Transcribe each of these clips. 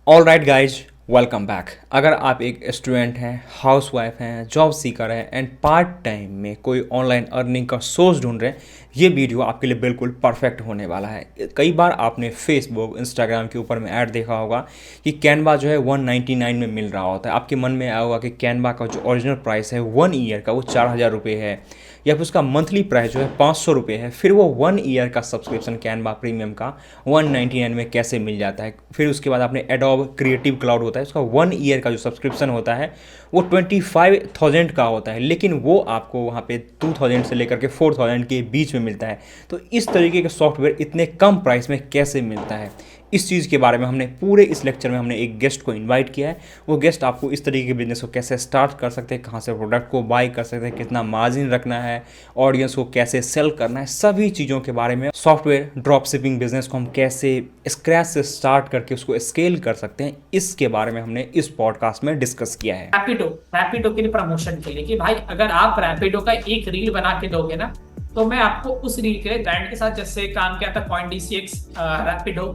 All right guys, welcome back. अगर आप एक स्टूडेंट हैं, हाउसवाइफ हैं, जॉब सीकर हैं एंड पार्ट टाइम में कोई ऑनलाइन अर्निंग का सोर्स ढूंढ रहे हैं, ये वीडियो आपके लिए बिल्कुल परफेक्ट होने वाला है। कई बार आपने फेसबुक इंस्टाग्राम के ऊपर में ऐड देखा होगा कि कैनवा जो है 199 में मिल रहा होता है। आपके मन में आया होगा कि कैनवा का जो ओरिजिनल प्राइस है 1 ईयर का वो 4000 रुपये है, या फिर उसका मंथली प्राइस जो है 500 रुपये है। फिर वो 1 ईयर का सब्सक्रिप्शन कैनवा प्रीमियम का 199 में कैसे मिल जाता है। फिर उसके बाद आपने एडोब क्रिएटिव क्लाउड होता है, उसका 1 ईयर का जो सब्सक्रिप्शन होता है वो 25,000 का होता है, लेकिन वो आपको वहाँ पे 2000 से लेकर के 4000 के बीच में मिलता है। तो इस तरीके का सॉफ्टवेयर इतने कम प्राइस में कैसे मिलता है, इस चीज़ के बारे में हमने पूरे इस लेक्चर में हमने एक गेस्ट को इनवाइट किया है। वो गेस्ट आपको इस तरीके के बिजनेस को कैसे स्टार्ट कर सकते हैं, कहाँ से प्रोडक्ट को बाय कर सकते हैं, कितना मार्जिन रखना है, ऑडियंस को कैसे सेल करना है, सभी चीज़ों के बारे में, सॉफ्टवेयर ड्रॉप शिपिंग बिजनेस को हम कैसे स्क्रैच से स्टार्ट करके उसको स्केल कर सकते हैं, इसके बारे में हमने इस पॉडकास्ट में डिस्कस किया है। रैपिडो रैपिडो के लिए प्रमोशन के लिए कि भाई अगर आप रैपिडो का एक रील बना के दोगे ना, तो मैं आपको उस रील के लिए ब्रांड के साथ जैसे काम किया था पॉइंट DCX, रैपिडो,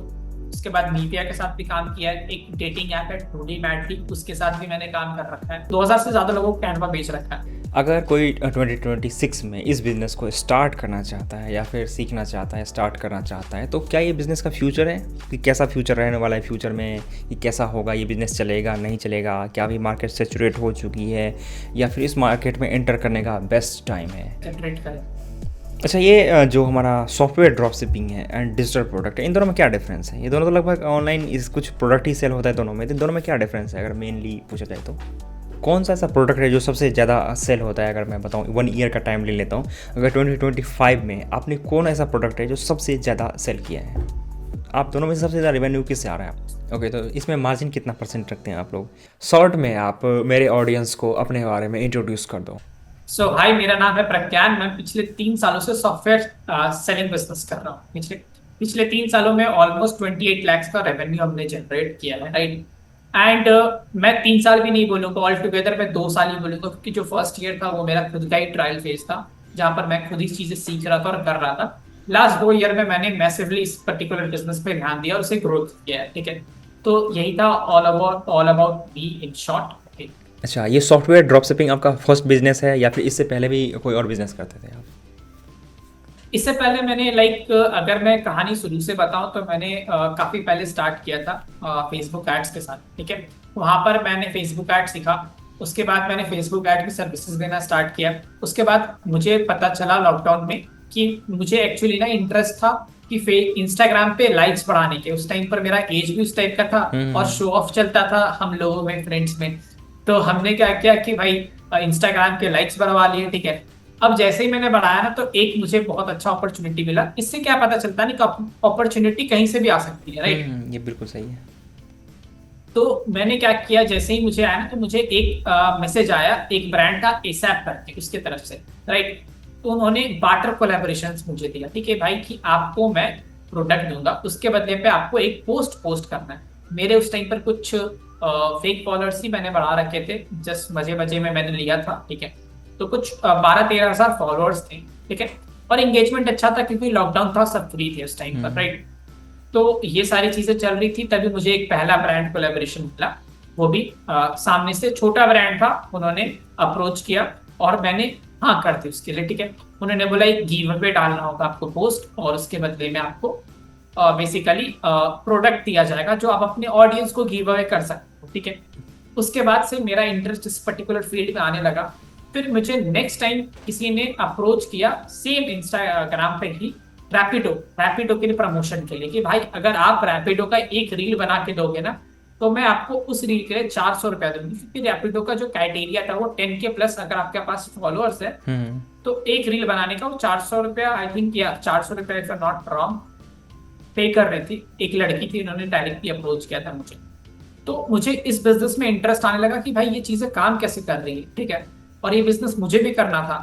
उसके बाद मीडिया के साथ भी काम किया है। एक डेटिंग ऐप है टूडी मैटली, उसके साथ भी मैंने काम कर रखा है। 2000 से ज्यादा लोगों को कैनवा बेच रखा है। अगर कोई 2026 में इस बिज़नेस को स्टार्ट करना चाहता है या फिर सीखना चाहता है, स्टार्ट करना चाहता है, तो क्या ये बिज़नेस का फ्यूचर है कि कैसा फ्यूचर रहने वाला है, फ्यूचर में कि कैसा होगा, ये बिज़नेस चलेगा नहीं चलेगा, क्या अभी मार्केट सेचुरेट हो चुकी है या फिर इस मार्केट में एंटर करने का बेस्ट टाइम है? जनरेट करें। अच्छा, ये जो हमारा सॉफ्टवेयर ड्रॉप शिपिंग है एंड डिजिटल प्रोडक्ट है, इन दोनों में क्या डिफरेंस है? ये दोनों तो लगभग ऑनलाइन इस कुछ प्रोडक्ट ही सेल होता है दोनों में, तो इन दोनों में क्या डिफरेंस है अगर मेनली पूछा जाए तो? कौन सा ऐसा प्रोडक्ट है जो सबसे ज़्यादा सेल होता है? अगर मैं बताऊँ 1 ईयर का टाइम ले लेता हूँ, अगर 2025 में आपने कौन ऐसा प्रोडक्ट है जो सबसे ज़्यादा सेल किया है? आप दोनों में से सबसे ज़्यादा रेवेन्यू किससे आ रहा है आप? ओके, तो इसमें मार्जिन कितना % रखते हैं आप लोग? शॉर्ट में आप मेरे ऑडियंस को अपने बारे में इंट्रोड्यूस कर दो। हाय, मेरा नाम है प्रज्ञान। मैं पिछले 3 सालों से सॉफ्टवेयर सेलिंग बिजनेस कर रहा हूँ। पिछले पिछले 3 सालों में ऑलमोस्ट 28 लाख का रेवेन्यू हमने जनरेट किया है, राइट। एंड मैं 3 साल भी नहीं बोलूँगा, ऑल टुगेदर मैं 2 साल ही बोलूँगा, क्योंकि जो फर्स्ट ईयर था वो मेरा खुद का ही ट्रायल फेज था, जहाँ पर मैं खुद ही चीजें सीख रहा था और कर रहा था। लास्ट 2 ईयर में मैंने मैसिवली इस पर्टिकुलर बिजनेस पे ध्यान दिया और उसे ग्रोथ किया है, ठीक है। तो यही था all about me in short. अच्छा, ये सॉफ्टवेयर ड्रॉप शिपिंग आपका फर्स्ट बिजनेस है या फिर इससे पहले भी कोई और बिजनेस करते थे आप? इससे पहले मैंने अगर मैं कहानी शुरू से बताऊं तो मैंने काफी पहले स्टार्ट किया था फेसबुक एड्स के साथ, ठीक है। वहां पर मैंने फेसबुक एड सीखा। उसके बाद मैंने फेसबुक एड की सर्विसेज देना स्टार्ट किया। उसके बाद मुझे पता चला लॉकडाउन में कि मुझे एक्चुअली ना इंटरेस्ट था कि इंस्टाग्राम पे लाइक्स बढ़ाने के। उस टाइम पर मेरा एज भी उस टाइप का था और शो ऑफ चलता था हम लोगों में, फ्रेंड्स में। तो हमने क्या किया कि भाई इंस्टाग्राम के लाइक्स बढ़वा लिए, ठीक है। अब जैसे ही मैंने बढ़ाया ना, तो एक मुझे बहुत अच्छा अपॉर्चुनिटी मिला। इससे क्या पता चलता नहीं कि अपॉर्चुनिटी कहीं से भी आ सकती है, राइट। ये बिल्कुल सही है। तो मैंने क्या किया, जैसे ही मुझे आया ना, तो मुझे एक मैसेज आया एक ब्रांड का एसएप करके उसके तरफ से, राइट। तो उन्होंने बार्टर कोलैबोरेशंस मुझे दिया, ठीक है भाई, कि आपको मैं प्रोडक्ट दूंगा, उसके बदले पे आपको एक पोस्ट करना है। मेरे उस टाइम पर कुछ फेक फॉलोअर्स ही मैंने बढ़ा रखे थे, जस्ट मजे मजे में मैंने लिया था, ठीक है। तो कुछ 12-13 हजार फॉलोअर्स थे, ठीक है। और एंगेजमेंट अच्छा था क्योंकि लॉकडाउन था, सब फ्री थे उस टाइम पर, राइट। तो ये सारी चीजें चल रही थी, तभी मुझे एक पहला ब्रांड कोलैबोरेशन मिला। वो भी सामने से छोटा ब्रांड था, उन्होंने अप्रोच किया और मैंने हाँ कर दी उसके लिए, ठीक है। उन्होंने बोला एक गिव अवे डालना होगा आपको पोस्ट, और उसके बदले में आपको बेसिकली प्रोडक्ट दिया जाएगा जो आप अपने ऑडियंस को गिव अवे कर सकते हो, ठीक है। उसके बाद से मेरा इंटरेस्ट इस पर्टिकुलर फील्ड में आने लगा। फिर मुझे नेक्स्ट टाइम किसी ने अप्रोच किया सेम इंस्टाग्राम पे ही, रैपिडो के लिए प्रमोशन के लिए, कि भाई अगर आप रैपिडो का एक रील बना के दोगे ना, तो मैं आपको उस रील के लिए 400 रुपया दूंगी। क्योंकि रैपिडो का जो क्राइटेरिया था वो 10K प्लस अगर आपके पास फॉलोअर्स है, तो एक रील बनाने का वो 400 रुपया, आई थिंक, या 400 रुपया इफ आई नॉट रॉन्ग, पे कर रही थी। एक लड़की थी, उन्होंने डायरेक्टली अप्रोच किया था मुझे। तो मुझे इस बिजनेस में इंटरेस्ट आने लगा कि भाई ये चीजें काम कैसे कर रही है, ठीक है। और ये बिजनेस मुझे भी करना था,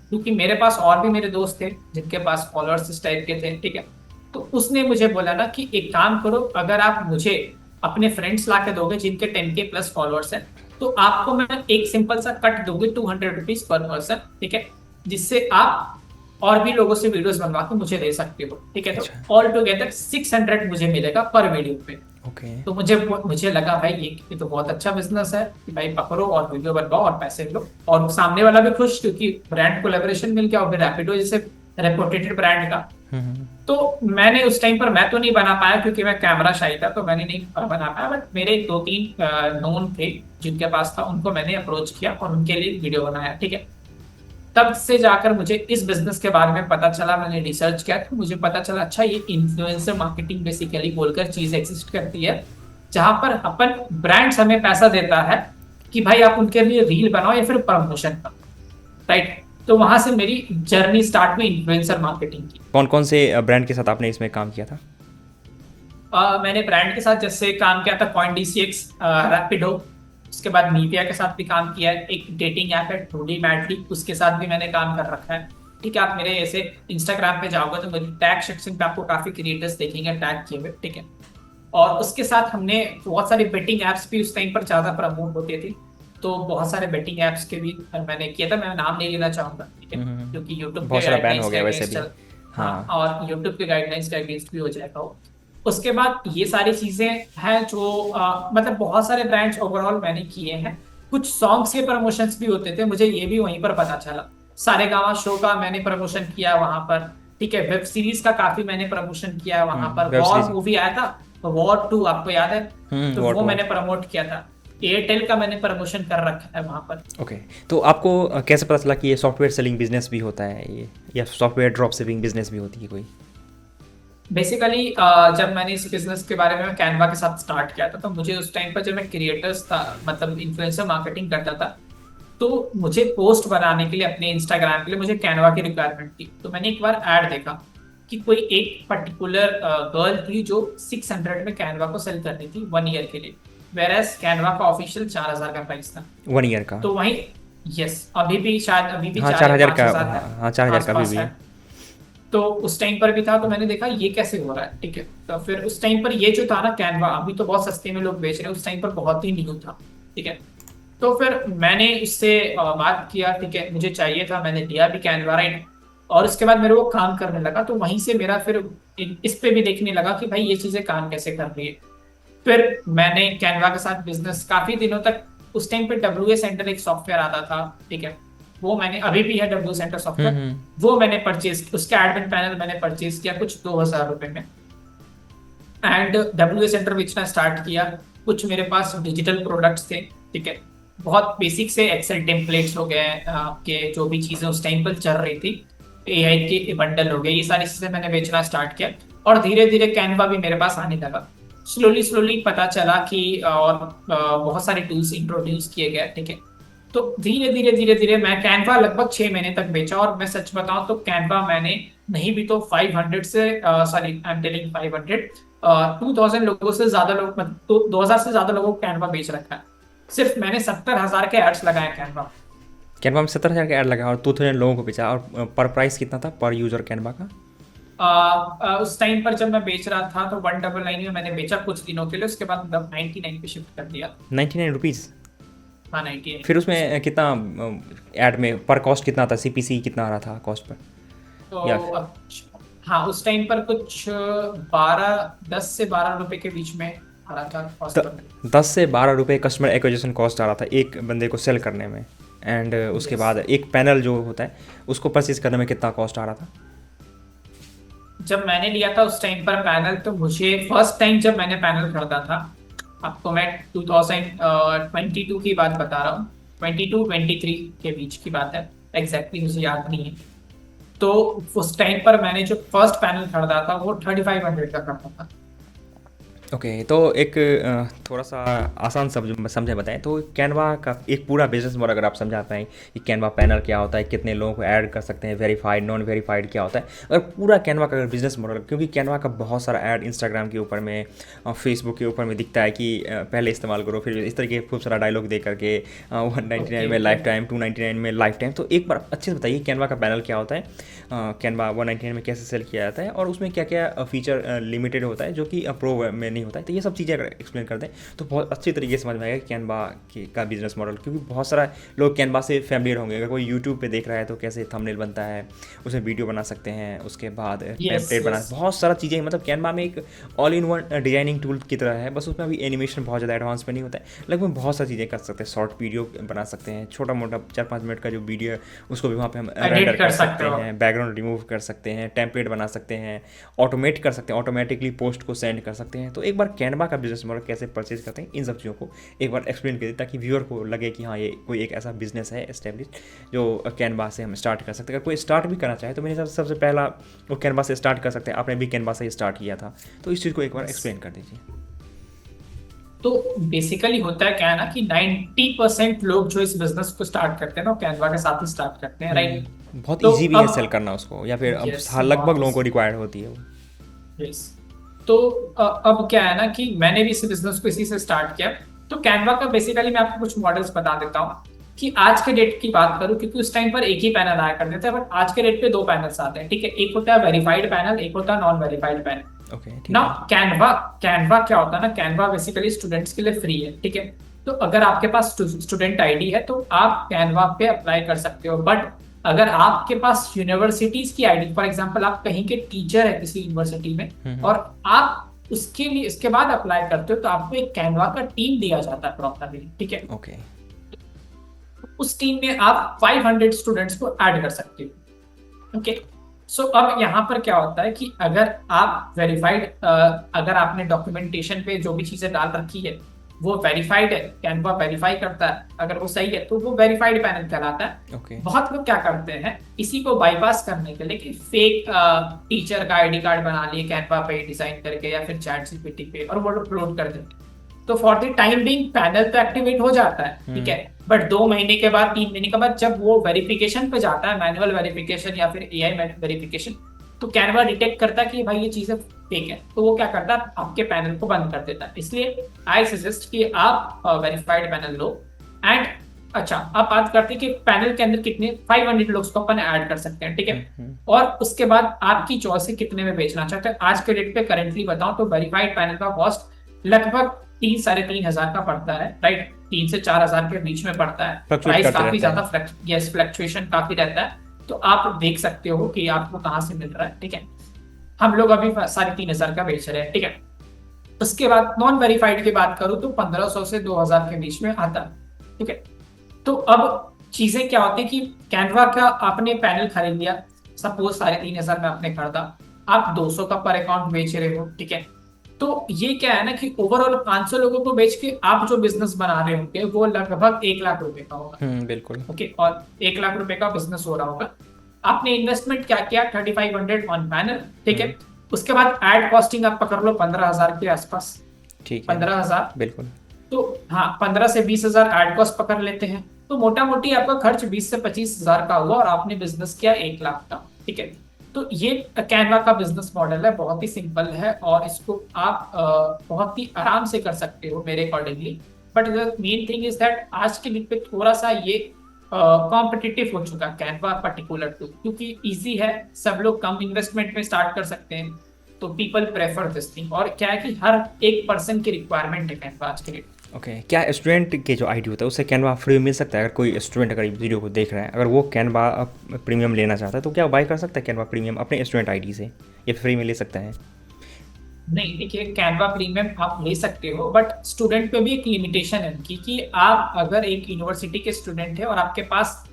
क्योंकि मेरे पास और भी मेरे दोस्त थे जिनके पास फॉलोअर्स इस टाइप के थे, ठीक है। तो उसने मुझे बोला ना कि एक काम करो, अगर आप मुझे अपने फ्रेंड्स ला के दोगे जिनके 10K प्लस फॉलोअर्स है, तो आपको मैं एक सिंपल सा कट दूंगी 200 रुपीज पर पर्सन, ठीक है। जिससे आप और भी लोगों से वीडियोस बनवा के मुझे दे सकते हो, ठीक है। तो ऑल टुगेदर 600 मुझे मिलेगा पर वीडियो पे। ओके। तो मुझे लगा भाई ये तो बहुत अच्छा बिजनेस है कि भाई पकड़ो और वीडियो बनवाओ और पैसे लो, और सामने वाला भी खुश क्योंकि ब्रांड कोलेबोरेशन मिल गया, और फिर रैपिडो जैसे रेपुटेटेड ब्रांड का। हम्म। तो मैंने उस टाइम पर, मैं तो नहीं बना पाया क्योंकि मैं कैमरा शाई था, तो मैंने नहीं बना पाया, बट मेरे दो तीन नोन थे जिनके पास था, उनको मैंने अप्रोच किया और उनके लिए वीडियो बनाया, ठीक है। तब से जाकर मुझे इस बिजनेस के बारे में पता चला, मैंने रिसर्च किया तो मुझे पता चला अच्छा ये इन्फ्लुएंसर मार्केटिंग बेसिकली बोलकर चीज एग्जिस्ट करती है, जहां पर अपन ब्रांड्स हमें पैसा देता है कि भाई आप उनके लिए रील बनाओ या फिर प्रमोशन करो, राइट। तो वहां से मेरी जर्नी स्टार्ट हुई इन्फ्लुएंसर मार्केटिंग की। कौन कौन से ब्रांड के साथ आपने इसमें काम किया था? मैंने ब्रांड के साथ जैसे काम किया था पॉइंट DCX, रैपिडो, उसके बाद नीविया के साथ भी काम किया है, एक डेटिंग ऐप है ट्रूली मैडली, उसके साथ भी मैंने काम कर रखा है, ठीक है। आप मेरे ऐसे इंस्टाग्राम पे जाओगे तो मेरी टैग सेक्शन पे आपको काफी क्रिएटर्स देखेंगे टैग किए हुए, ठीक है। और उसके साथ हमने बहुत सारी बेटिंग एप्स भी उस टाइम पर ज्यादा प्रमोट होती थी, तो बहुत सारे बेटिंग एप्स के भी मैंने किया था, मैं नाम नहीं लेना चाहूंगा, ठीक है, क्योंकि यूट्यूब बहुत के सारा बैन गाइडलाइंस हो के गया वैसे अगेंस्ट भी। चल। हाँ, हाँ। और यूट्यूब के गाइडलाइंस के अगेंस्ट भी हो जाएगा वो। उसके बाद ये सारी चीजें हैं जो मतलब बहुत सारे ब्रांड्स ओवरऑल मैंने किए हैं। कुछ सॉन्ग्स के प्रमोशंस भी होते थे, मुझे ये भी वहीं पर पता चला। सारेगामा शो का मैंने प्रमोशन किया वहां पर, ठीक है। वेब सीरीज का काफी मैंने प्रमोशन किया वहां पर, वेब वॉर सीरीज। मूवी आया था, वॉर 2 आपको याद है, तो वॉट वो वॉट। मैंने प्रमोट किया था। एयरटेल का मैंने प्रमोशन कर रखा है वहां पर। ओके। तो आपको कैसे पता चला कि ये सॉफ्टवेयर सेलिंग बिजनेस भी होता है ये, या सॉफ्टवेयर ड्रॉप शिपिंग बिजनेस भी होती है कोई? बेसिकली जब मैंने इस बिजनेस के बारे में कैनवा के साथ स्टार्ट किया था, तो मुझे उस टाइम पर जब मैं क्रिएटर्स था, मतलब इन्फ्लुएंसर मार्केटिंग करता था, तो मुझे पोस्ट बनाने के लिए अपने इंस्टाग्राम के लिए मुझे कैनवा की रिक्वायरमेंट थी। तो मैंने एक बार ऐड देखा कि कोई एक पर्टिकुलर गर्ल थी जो 600 में कैनवा को सेल कर रही थी 1 ईयर के लिए, वेर एज कैनवा का ऑफिशियल 4000 का प्राइस था। 1 ईयर का? तो वहीं, यस, अभी भी शायद अभी भी हाँ, 4 चार या हज़ार पांच का। हजार है, हाँ, 4,000 का अभी आसपास भी है। है। तो उस टाइम पर भी था, तो मैंने देखा ये कैसे हो रहा है, ठीक है। तो फिर उस टाइम पर ये जो था ना कैनवा, अभी तो बहुत सस्ते में लोग बेच रहे हैं, उस टाइम पर बहुत ही न्यू था, ठीक है। तो फिर मैंने उससे बात किया, ठीक है, मुझे चाहिए था, मैंने लिया भी कैनवा, राइट। और उसके बाद मेरे वो काम करने लगा, तो वहीं से मेरा फिर इस पे भी देखने लगा कि भाई ये चीजें काम कैसे कर रही है। फिर मैंने कैनवा के साथ बिजनेस काफी दिनों तक, उस टाइम पे WA सेंटर एक सॉफ्टवेयर आता था, ठीक है, वो मैंने, अभी भी है WA सेंटर सॉफ्टवेयर, हम्म। वो मैंने परचेज, उसका एडमिन पैनल मैंने परचेज किया कुछ 2000 रुपए में, एंड WA सेंटर बेचना स्टार्ट किया। कुछ मेरे पास डिजिटल प्रोडक्ट्स थे, ठीक है, बहुत बेसिक से एक्सेल टेम्पलेट्स हो गए, के जो भी चीजें उस टाइम पर चल रही थी, AI के बंडल हो गए, ये सारी चीजें मैंने बेचना स्टार्ट किया। और धीरे धीरे कैनवा भी मेरे पास आने लगा। स्लोली स्लोली पता चला कि और बहुत सारे टूल्स इंट्रोड्यूस किए गए, ठीक है। तो धीरे धीरे मैं कैनवा लगभग 6 महीने तक बेचा, और मैं सच बताऊं तो कैनवा मैंने नहीं भी तो 500 से, सॉरी आई एम टेलिंग 500, 2000 लोगों से ज्यादा लोग, मतलब तो 2000 से ज्यादा लोगों को कैनवा बेच रखा है। सिर्फ मैंने 70,000 के एड्स लगाए कैनवा। कैनवा में 70,000 का ऐड लगा और 2000 लोगों को बेचा, और पर प्राइस कितना था पर यूज़र कैनवा का? उस टाइम पर जब मैं बेच रहा था तो 199 में मैंने बेचा कुछ दिनों के लिए, उसके बाद 99 पे शिफ्ट कर दिया। 99 रुपीज़? हाँ, 98। फिर उसमें कितना ऐड में पर कॉस्ट कितना था, CPC कितना आ रहा था कॉस्ट पर? तो या हाँ, उस टाइम पर कुछ 10 से 12 रुपए के बीच में आ रहा था कॉस्ट पर। 10 से 12 रुपये कस्टमर एक्विजिशन कॉस्ट आ रहा था एक बंदे को सेल करने में, एंड उसके Yes. बाद एक पैनल जो होता है उसको परचेज करने में कितना कॉस्ट आ रहा था? जब मैंने लिया था उस टाइम पर पैनल, तो मुझे फर्स्ट टाइम जब मैंने पैनल खरीदा था, आपको मैं 2022 की बात बता रहा हूँ, 22-23 के बीच की बात है, एग्जैक्टली मुझे याद नहीं है। तो उस टाइम पर मैंने जो फर्स्ट पैनल खरीदा था वो 3500 का खरीदा था। ओके। तो एक थोड़ा सा आसान समझे बताएं तो कैनवा का एक पूरा बिजनेस मॉडल अगर आप समझा पाएँ कि कैनवा पैनल क्या होता है, कितने लोगों को ऐड कर सकते हैं, वेरीफाइड नॉन वेरीफाइड क्या होता है, अगर पूरा कैनवा का बिजनेस मॉडल, क्योंकि कैनवा का बहुत सारा ऐड इंस्टाग्राम के ऊपर में और फेसबुक के ऊपर में दिखता है कि पहले इस्तेमाल करो, फिर इस तरह के खूब सारा डायलॉग दे करके 199 में लाइफ टाइम, 299 में लाइफ टाइम। तो एक बार अच्छे से बताइए कैनवा का पैनल क्या होता है, कैनवा 199 में कैसे सेल किया जाता है, और उसमें क्या क्या फीचर लिमिटेड होता है जो कि प्रो में नहीं होता है। तो ये सब चीज़ें अगर एक्सप्लेन कर दें तो बहुत अच्छी तरीके से समझ में आएगा कैनवा का बिजनेस मॉडल, क्योंकि बहुत सारा लोग कैनवा से फैमिलियर होंगे। अगर कोई यूट्यूब पे देख रहा है तो कैसे थंबनेल बनता है, उसमें वीडियो बना सकते हैं, उसके बाद टेम्पलेट बना, बहुत सारा चीज़ें, मतलब कैनवा में एक all in one designing tool की तरह है, बस उसमें अभी एनिमेशन बहुत ज़्यादा एडवांस में नहीं होता है, लगभग बहुत सारी चीज़ें कर सकते हैं। शॉर्ट वीडियो बना सकते हैं, छोटा मोटा 4-5 मिनट का जो वीडियो है उसको भी वहाँ पे हम रेंडर कर सकते हैं, बैकग्राउंड रिमूव कर सकते हैं, टेम्पलेट बना सकते हैं, ऑटोमेट कर सकते हैं, ऑटोमेटिकली पोस्ट को सेंड कर सकते हैं। तो एक बार कैनवा का बिजनेस मॉडल कैसे परचेज करते हैं, इन सब चीज़ों को एक बार एक्सप्लेन करिए ताकि व्यूअर को लगे कि हाँ ये कोई एक ऐसा बिजनेस है एस्टेब्लिश जो कैनवा से हम स्टार्ट कर सकते हैं। अगर कोई स्टार्ट भी करना चाहे तो मेरे हिसाब से सबसे पहला वो कैनवा से स्टार्ट कर सकते हैं। आपने भी कैनवा से स्टार्ट किया था, तो इस चीज़ को एक बार एक्सप्लेन कर दीजिए। तो बेसिकली होता है क्या है ना कि 90% लोग जो इस बिजनेस को स्टार्ट करते हैं ना कैनवा के साथ ही स्टार्ट करते हैं, राइट। बहुत तो इजी भी है सेल करना उसको, या फिर अब Yes, लगभग लोगों को रिक्वायर्ड होती है वो। यस। तो अब क्या है ना कि मैंने भी इस बिजनेस को इसी से स्टार्ट किया। तो कैनवा का बेसिकली मैं आपको कुछ मॉडल्स बता देता हूँ कि आज के डेट की बात करूँ, क्योंकि उस टाइम पर एक ही पैनल आया करते थे, बट आज के डेट पे 2 पैनल्स आते हैं, ठीक है। एक होता है वेरीफाइड पैनल, एक होता है नॉन वेरीफाइड पैनल। ओके, ठीक ना है। कैनवा क्या होता है ना, कैनवा बेसिकली स्टूडेंट्स के लिए फ्री है, ठीक है। तो अगर आपके पास स्टूडेंट आईडी है तो आप कैनवा पे अप्लाई कर सकते हो। बट अगर आपके पास यूनिवर्सिटीज की आईडी, फॉर एग्जांपल आप कहीं के टीचर है किसी यूनिवर्सिटी में और आप उसके लिए इसके बाद अप्लाई करते हो, तो आपको एक कैनवा का टीम दिया जाता है प्रॉपरली, ठीक है। ओके, उस टीम में आप 500 स्टूडेंट्स को ऐड कर सकते हो, ओके। सो अब यहाँ पर क्या होता है कि अगर आप वेरीफाइड, अगर आपने डॉक्यूमेंटेशन पे जो भी चीजें डाल रखी है वो वेरीफाइड है, कैनवा वेरीफाई करता है, अगर वो सही है तो वो वेरीफाइड पैनल कहलाता है। ओके। बहुत लोग क्या करते हैं इसी को बाईपास करने के लिए कि फेक टीचर का आईडी कार्ड बना लिए कैनवा पे डिजाइन करके या फिर चैट जीपीटी पे, और वो अपलोड कर देते हैं। तो for the time being panel तो एक्टिवेट हो जाता है, ठीक है। बट 2 महीने के बाद, 3 महीने के बाद जब वो वेरिफिकेशन पे जाता है, मैनुअल वेरिफिकेशन या फिर एआई वेरिफिकेशन, तो कैनवा डिटेक्ट करता है कि भाई ये चीजें फेक है, तो वो क्या करता है आपके पैनल को बंद कर देता है। इसलिए आई सजेस्ट कि आप वेरीफाइड पैनल लो। एंड अच्छा, अब बात करते हैं कि पैनल के अंदर कितने 500 लोग को अपन ऐड कर सकते हैं, ठीक है। और उसके बाद आपकी चॉइस है कितने में बेचना चाहते हैं। आज के डेट पे करेंटली बताऊं तो वेरीफाइड पैनल का कॉस्ट लगभग 3-3.5 हजार का पड़ता है, राइट। 3 से 4 हजार के बीच में पड़ता है। प्राइस काफी ज्यादा फ्लक्चुएशन काफी रहता है, तो आप देख सकते हो कि आपको कहाँ से मिल रहा है, ठीक है। हम लोग अभी 3.5 हजार का बेच रहे हैं, ठीक है। उसके बाद नॉन वेरीफाइड की बात करूं तो 1500 से 2000 के बीच में आता है, ठीक है। तो अब चीजें क्या होती है कि कैनवा का आपने पैनल खरीद लिया, सपोज 3.5 हजार में आपने खरीदा, आप 200 का पर अकाउंट बेच रहे हो, ठीक है। तो ये क्या है ना कि ओवरऑल 500 लोगों को बेच के आप जो बिजनेस बना रहे होंगे वो लगभग 1 लाख रुपए का होगा, बिल्कुल। ओके। और 1 लाख रुपए का बिजनेस हो रहा होगा। आपने इन्वेस्टमेंट क्या किया, 3500 ऑन पैनल, ठीक है। उसके बाद एड कॉस्टिंग आप पकड़ लो 15,000 के आसपास, ठीक है, 15,000, बिल्कुल। तो हाँ 15 से 20,000 एड कॉस्ट पकड़ लेते हैं, तो मोटा मोटी आपका खर्च 20 से 25,000 का हुआ और आपने बिजनेस किया 1 लाख का, ठीक है। तो ये कैनवा का बिजनेस मॉडल है, बहुत ही सिंपल है और इसको आप बहुत ही आराम से कर सकते हो मेरे accordingly. But the main thing is that आज के दिन पे थोड़ा सा ये कॉम्पिटिटिव हो चुका है कैनवा पर्टिकुलर टू, क्योंकि इजी है, सब लोग कम इन्वेस्टमेंट में स्टार्ट कर सकते हैं, तो पीपल प्रेफर दिस थिंग। और क्या है कि हर एक पर्सन की रिक्वायरमेंट है कैनवा आज के लिए। ओके, क्या स्टूडेंट के जो आईडी होता है उससे कैनवा फ्री में मिल सकता है? अगर कोई स्टूडेंट अगर वीडियो को देख रहा है, अगर वो कैनवा प्रीमियम लेना चाहता है तो क्या बाय कर सकता है कैनवा प्रीमियम अपने स्टूडेंट आईडी से, ये फ्री में ले सकता है? नहीं, देखिए कैनवा प्रीमियम आप ले सकते हो, बट स्टूडेंट पे भी एक लिमिटेशन है उनकी कि आप अगर एक यूनिवर्सिटी के स्टूडेंट है और आपके पास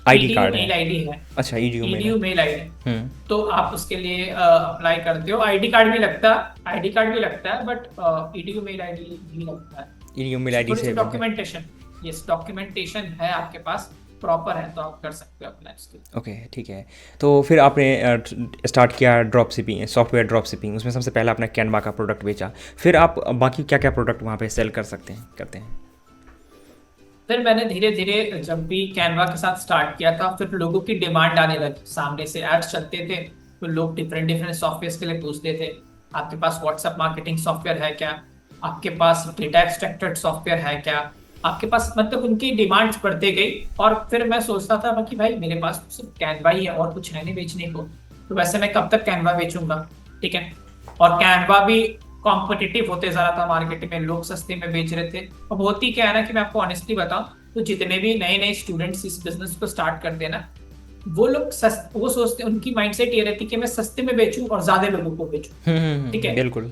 आईडी कार्ड मेल आईडी है, अच्छा ईडीयू मेल आईडी, तो आप उसके लिए अप्लाई करते हो। आईडी कार्ड भी लगता है, बट ईडीयू मेल आईडी भी लगता है। ईडीयू मेल आईडी से डॉक्यूमेंटेशन है आपके पास प्रॉपर है तो आप कर सकते हो अप्लाई इसके। ओके, ठीक है। तो फिर आपने स्टार्ट किया drop shipping, software drop shipping, उसमें सबसे पहले आपने कैनवा का प्रोडक्ट बेचा, फिर आप बाकी क्या क्या प्रोडक्ट वहाँ पे सेल करते हैं? फिर मैंने धीरे धीरे जब भी कैनवा के साथ स्टार्ट किया था, फिर लोगों की डिमांड आने लगी, सामने से एड्स चलते थे, तो लोग डिफरेंट सॉफ्टवेयर के लिए पूछते थे, आपके पास व्हाट्सएप मार्केटिंग सॉफ्टवेयर है क्या, आपके पास डेटा एक्सट्रैक्टेड सॉफ्टवेयर है क्या, आपके पास, मतलब उनकी डिमांड्स बढ़ते गई। और फिर मैं सोचता था कि भाई मेरे पास सिर्फ कैनवा ही है और कुछ है नहीं बेचने को, तो वैसे मैं कब तक कैनवा बेचूंगा, ठीक है। और कैनवा भी कॉम्पिटिटिव होते जा रहा था मार्केट में, लोग सस्ते में बेच रहे थे। अब होती क्या है ना कि मैं आपको ऑनेस्टली बताऊं, तो जितने भी नए नए स्टूडेंट्स इस बिजनेस को स्टार्ट करते हैं ना, वो सोचते, उनकी माइंडसेट ये रहती है कि मैं सस्ते में बेचूं और ज्यादा लोगों को बेचूं। ठीक है, बिल्कुल।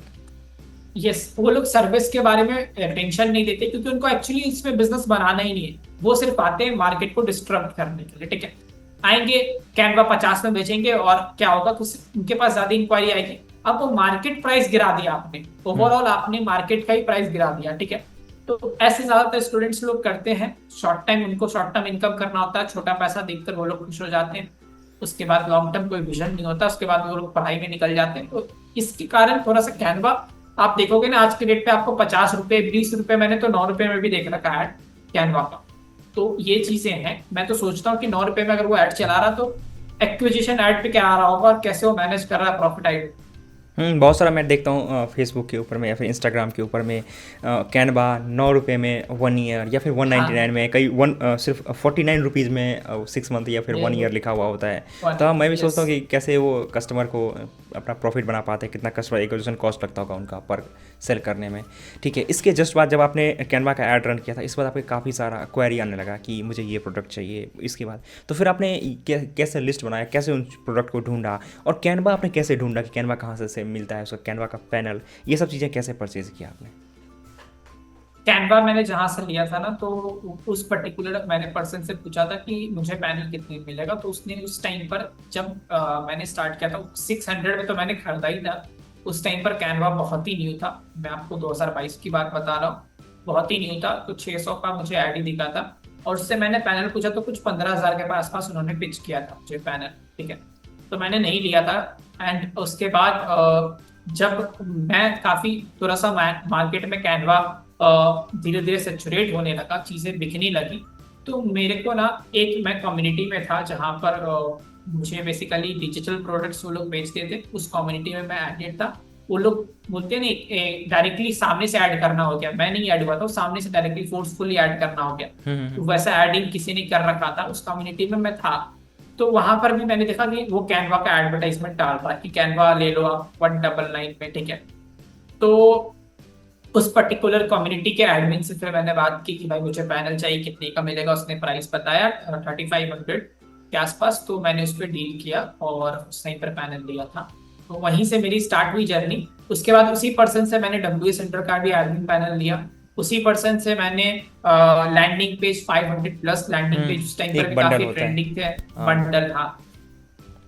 यस, वो लोग सर्विस के बारे में टेंशन नहीं देते, क्योंकि उनको एक्चुअली इसमें बिजनेस बनाना ही नहीं है। वो सिर्फ आते हैं मार्केट को डिस्टर्ब करने के लिए। ठीक है, आएंगे, कैनवा 50 में बेचेंगे, और क्या होगा, कुछ उनके पास ज्यादा इंक्वायरी आएगी। अब वो मार्केट प्राइस गिरा दिया आपने, ओवरऑल आपने मार्केट का ही प्राइस गिरा दिया। ठीक है, तो ऐसे ज्यादातर स्टूडेंट्स लोग करते हैं। शॉर्ट टाइम, उनको शॉर्ट टर्म इनकम करना होता है, छोटा पैसा देखकर वो लोग खुश हो जाते हैं। उसके बाद लॉन्ग टर्म कोई विजन नहीं होता, उसके बाद वो लोग पढ़ाई में निकल जाते हैं। तो इसके कारण थोड़ा सा कैनवा, आप देखोगे ना आज के डेट पे आपको 50 रुपए, 20 रुपए, मैंने तो 9 रुपए में भी देख रखा है कैनवा का। तो ये चीजें हैं। मैं तो सोचता हूँ कि 9 रुपए में अगर वो ऐड चला रहा, तो एक्विजिशन ऐड पे क्या आ रहा होगा और कैसे वो मैनेज कर रहा है प्रॉफिट आइडिया। बहुत सारा मैं देखता हूँ फेसबुक के ऊपर में या फिर इंस्टाग्राम के ऊपर में कैनवा 9 रुपये में 1 ईयर, या फिर 199 में, कई सिर्फ 49 रुपीज़ में 6 मंथ या फिर 1 ईयर लिखा हुआ होता है। तो मैं भी सोचता हूँ कि कैसे वो कस्टमर को अपना प्रॉफिट बना पाते हैं, कितना कस्टमर एक्विजिशन कॉस्ट लगता होगा उनका पर सेल करने में। ठीक है, इसके जस्ट बाद जब आपने कैनवा का ऐड रन किया था, इस बाद आपके काफ़ी सारा क्वेरी आने लगा कि मुझे ये प्रोडक्ट चाहिए। इसके बाद तो फिर आपने कैसे लिस्ट बनाया, कैसे उन प्रोडक्ट को ढूंढा, और कैनवा आपने कैसे ढूंढा कि कैनवा कहाँ से मिलता है, उसका कैनवा का पैनल, ये सब चीज़ें कैसे परचेज किया आपने? कैनवा मैंने जहां से लिया था ना, तो उस पर्टिकुलर मैंने पर्सन से पूछा था कि मुझे पैनल कितने में मिलेगा। तो उसने उस टाइम पर, जब मैंने स्टार्ट किया था 600 में, तो मैंने खरीदा ही था। उस टाइम पर कैनवा बहुत ही न्यू था, मैं आपको 2022 की बात बता रहा हूँ, बहुत ही न्यू था। तो 600 का मुझे आईडी दिखा था, और उससे मैंने पैनल पूछा तो कुछ 15,000 के आसपास उन्होंने पिच किया था मुझे पैनल। ठीक है, तो मैंने नहीं लिया था। एंड उसके बाद जब मैं काफी थोड़ा सा मार्केट में कैनवा धीरे धीरे सेचुरेट होने लगा, चीजें बिकने लगी, तो मेरे को ना, एक मैं कम्युनिटी में था जहाँ पर मुझे बेसिकली डिजिटल प्रोडक्ट्स वो लोग बेचते थे। उस कम्युनिटी में मैं एडेड था। वो लोग बोलते नहीं, डायरेक्टली सामने से ऐड करना हो गया, मैं नहीं ऐड हुआ था, सामने से डायरेक्टली फोर्सफुली ऐड करना हो गया। तो वैसा एडिंग किसी ने कर रखा था, उस कम्युनिटी में मैं था। तो वहां पर भी मैंने देखा कि वो कैनवा का एडवर्टाइजमेंट डाल रहा है कि कैनवा ले लो आप 199 में। ठीक है, तो उस पर्टिकुलर कम्युनिटी के एडमिन से फिर मैंने बात की कि भाई मुझे पैनल चाहिए, कितने का मिलेगा। उसने प्राइस बताया 3500 के आसपास। तो मैंने उस पर डील किया और उस टाइम पर पैनल लिया था। तो वहीं से मेरी स्टार्ट हुई जर्नी। उसके बाद उसी पर्सन से मैंने डब्ल्यू सेंटर का भी एडमिन पैनल लिया। उसी पर्सन से मैंने landing page 500 plus landing page उस टाइम पर काफी ट्रेंडिंग थे, बंडल था,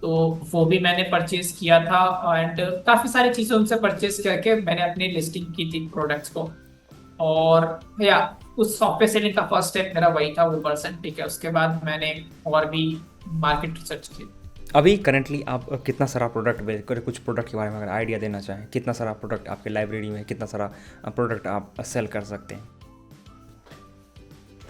तो वो भी मैंने परचेज किया था। एंड काफी सारी चीजें उनसे परचेज करके मैंने अपनी लिस्टिंग की थी प्रोडक्ट्स को। और या उस सॉफ्टवेयर सेलिंग का फर्स्ट स्टेप मेरा वही था, वो पर्सन। ठीक है, उसके बाद मैंने और भी मार्केट रिसर्च की। अभी करंटली आप कितना सारा प्रोडक्ट बेच कर, कुछ प्रोडक्ट के बारे में अगर आइडिया देना चाहें, कितना सारा प्रोडक्ट आपके लाइब्रेरी में, कितना सारा प्रोडक्ट आप सेल कर सकते हैं?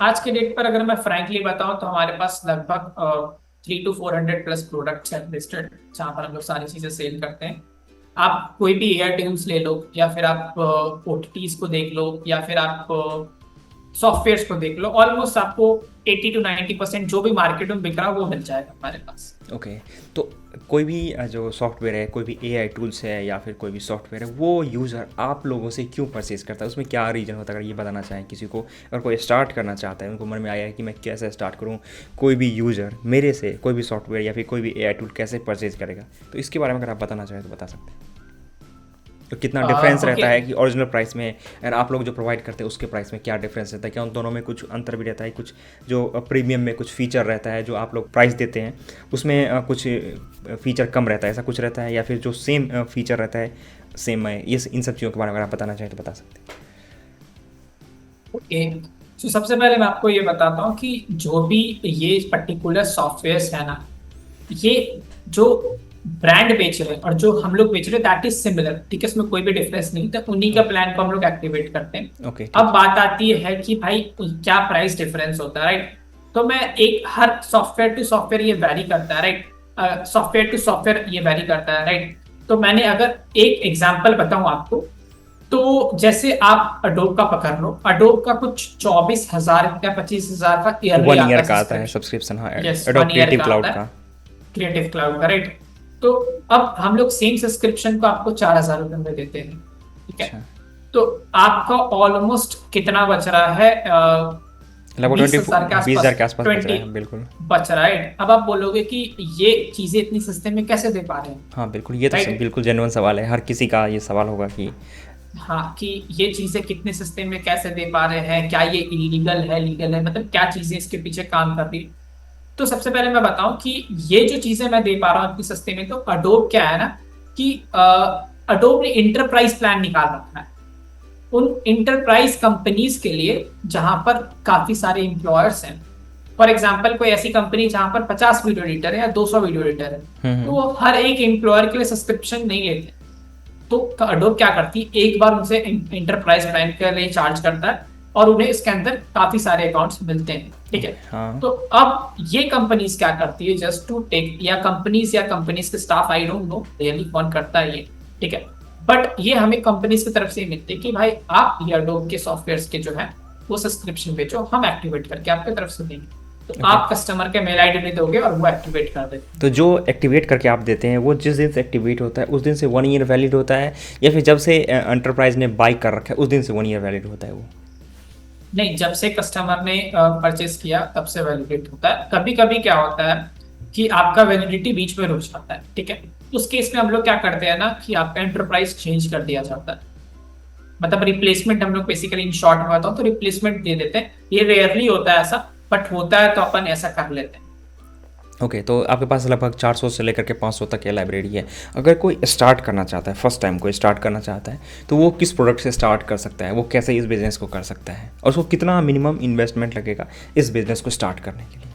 आज के डेट पर अगर मैं फ्रैंकली बताऊं, तो हमारे पास लगभग 300 to 400 प्लस प्रोडक्ट्स हैं लिस्टेड, जहां पर हम लोग सारी चीजें सेल करते हैं। आप कोई भी एयर ट्यून्स ले लो, या फिर आप ओटीटीज को देख लो, या फिर आप सॉफ्टवेयर को देख लो, ऑलमोस्ट आपको 80 to 90% जो भी मार्केट में बिक रहा है वो मिल जाएगा हमारे पास। ओके, तो कोई भी जो सॉफ्टवेयर है, कोई भी एआई टूल्स है या फिर कोई भी सॉफ्टवेयर है, वो यूज़र आप लोगों से क्यों परचेज करता है? उसमें क्या रीज़न होता है? अगर ये बताना चाहें किसी को, अगर कोई स्टार्ट करना चाहता है, उनको मन में आया है कि मैं कैसे स्टार्ट करूँ, कोई भी यूज़र मेरे से कोई भी सॉफ्टवेयर या फिर कोई भी एआई टूल कैसे परचेज करेगा, तो इसके बारे में अगर आप बताना चाहें तो बता सकते हैं। तो कितना डिफरेंस रहता है कि ओरिजिनल प्राइस में और आप लोग जो प्रोवाइड करते हैं उसके प्राइस में क्या डिफरेंस रहता है? क्या उन दोनों में कुछ अंतर भी रहता है? कुछ जो प्रीमियम में कुछ फीचर रहता है जो आप लोग प्राइस देते हैं उसमें कुछ फीचर कम रहता है, ऐसा कुछ रहता है, या फिर जो सेम फीचर रहता है सेम है? ये इन सब चीज़ों के बारे में अगर आप बताना चाहें तो बता सकते हैं। ओके, तो सबसे पहले मैं आपको ये बताता हूँ कि जो भी ये पर्टिकुलर सॉफ्टवेयर है ना, ये जो ब्रांड बेच रहे हैं और जो हम लोग बेच रहे हैं दैट इज सिमिलर। ठीक है, इसमें कोई भी डिफरेंस नहीं था, उन्हीं का प्लान को हम लोग एक्टिवेट करते हैं। ओके, अब बात आती है कि भाई क्या प्राइस डिफरेंस होता है, राइट? तो मैं एक हर सॉफ्टवेयर टू सॉफ्टवेयर ये वैरी करता है, राइट? सॉफ्टवेयर टू सॉफ्टवेयर ये वैरी करता है, राइट? तो मैंने अगर एक एग्जाम्पल बताऊं आपको, तो जैसे आप अडोब का पकड़ लो, अडोब का कुछ 24,000 या 25,000 का ईयरली 1 ईयर का आता है सब्सक्रिप्शन। हाँ, एडोब क्रिएटिव क्लाउड का, राइट? तो अब हम लोग सेम सब्सक्रिप्शन को आपको 4,000 रुपए में देते हैं। ठीक है। अच्छा, तो आपका ऑलमोस्ट कितना बच रहा है, लगभग 20,000 के 20,000 आसपास, के आसपास बच रहा 20 है, बिल्कुल। बच रहा है। अब आप बोलोगे कि ये चीजें इतनी सस्ते में कैसे दे पा रहे हैं, हाँ बिल्कुल, ये तो सब राइट। बिल्कुल जेन्युइन सवाल है, हर किसी का ये सवाल होगा कि हाँ, कि ये चीजें कितने सस्ते में कैसे दे पा रहे हैं, क्या ये इलीगल है, लीगल है, मतलब क्या चीजें इसके पीछे काम कर रही है। तो सबसे पहले मैं बताऊं कि ये जो चीजें मैं दे पा रहा हूँ इतनी सस्ते में, तो अडोब क्या है ना कि अडोब ने इंटरप्राइज प्लान निकाल रखा है उन इंटरप्राइज कंपनीज के लिए जहां पर काफी सारे एम्प्लॉयर्स हैं। फॉर एग्जाम्पल, कोई ऐसी कंपनी जहां पर 50 वीडियो एडिटर है या 200 वीडियो एडिटर है, तो हम्म। वो हर एक एम्प्लॉयर के लिए सब्सक्रिप्शन नहीं लेते। तो अडोब क्या करती है, एक बार उनसे इंटरप्राइज प्लान के लिए चार्ज करता है और उन्हें इसके अंदर काफी सारे अकाउंट्स मिलते हैं, ठीक है। हाँ। तो अब ये कंपनीज क्या करती है, जस्ट टू टेक, या कंपनीज के staff, I don't know really कौन करता है ये, ठीक है। बट ये हमें कंपनीज की तरफ से ही मिलते हैं कि भाई आप ये अडोब के सॉफ्टवेयर के जो है वो सब्सक्रिप्शन बेचो, हम एक्टिवेट करके आपकी तरफ से देंगे। तो ओके, आप कस्टमर के मेल आईडी में दोगे और वो एक्टिवेट कर देते। तो जो एक्टिवेट करके आप देते हैं वो जिस दिन से एक्टिवेट होता है उस दिन से 1 ईयर वैलिड होता है, या फिर जब से एंटरप्राइज ने बाई कर रखा है उस दिन से 1 ईयर वैलिड होता है वो? नहीं, जब से कस्टमर ने परचेस किया तब से वैलिडेट होता है। कभी कभी क्या होता है कि आपका वैलिडिटी बीच में रुक जाता है, ठीक है। उस केस में हम लोग क्या करते हैं ना कि आपका एंटरप्राइज चेंज कर दिया जाता है, मतलब रिप्लेसमेंट हम लोग बेसिकली इन शॉर्ट में बताऊं तो रिप्लेसमेंट दे देते हैं। ये रेयरली होता है ऐसा, बट होता है तो अपन ऐसा कर लेते हैं। ओके, तो आपके पास लगभग 400 से लेकर के 500 तक की लाइब्रेरी है। अगर कोई स्टार्ट करना चाहता है, फर्स्ट टाइम कोई स्टार्ट करना चाहता है, तो वो किस प्रोडक्ट से स्टार्ट कर सकता है, वो कैसे इस बिज़नेस को कर सकता है, और उसको कितना मिनिमम इन्वेस्टमेंट लगेगा इस बिज़नेस को स्टार्ट करने के लिए?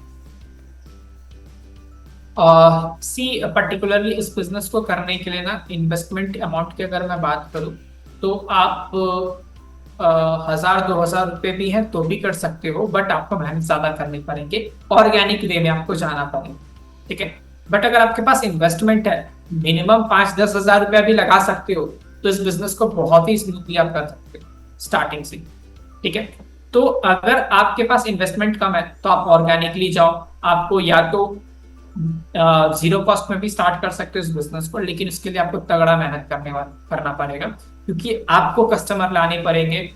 सी पर्टिकुलरली इस बिजनेस को करने के लिए ना, इन्वेस्टमेंट अमाउंट की अगर मैं बात करूं तो आप 1,000-2,000 रुपए भी हैं तो भी कर सकते हो, बट आपको मेहनत ज्यादा करनी पड़ेंगे, ऑर्गेनिक वे में आपको जाना पड़ेगा, ठीक है। बट अगर आपके पास इन्वेस्टमेंट है, मिनिमम 5-10 हजार रुपया भी लगा सकते हो, तो इस बिजनेस को बहुत ही स्मूथली आप कर सकते हो स्टार्टिंग से, ठीक है। तो अगर आपके पास इन्वेस्टमेंट कम है तो आप ऑर्गेनिकली जाओ। आपको या तो जीरो कॉस्ट में भी स्टार्ट कर सकते हो इस बिजनेस को, लेकिन उसके लिए आपको तगड़ा मेहनत करना पड़ेगा, क्योंकि आपको कस्टमर लाने पड़ेंगे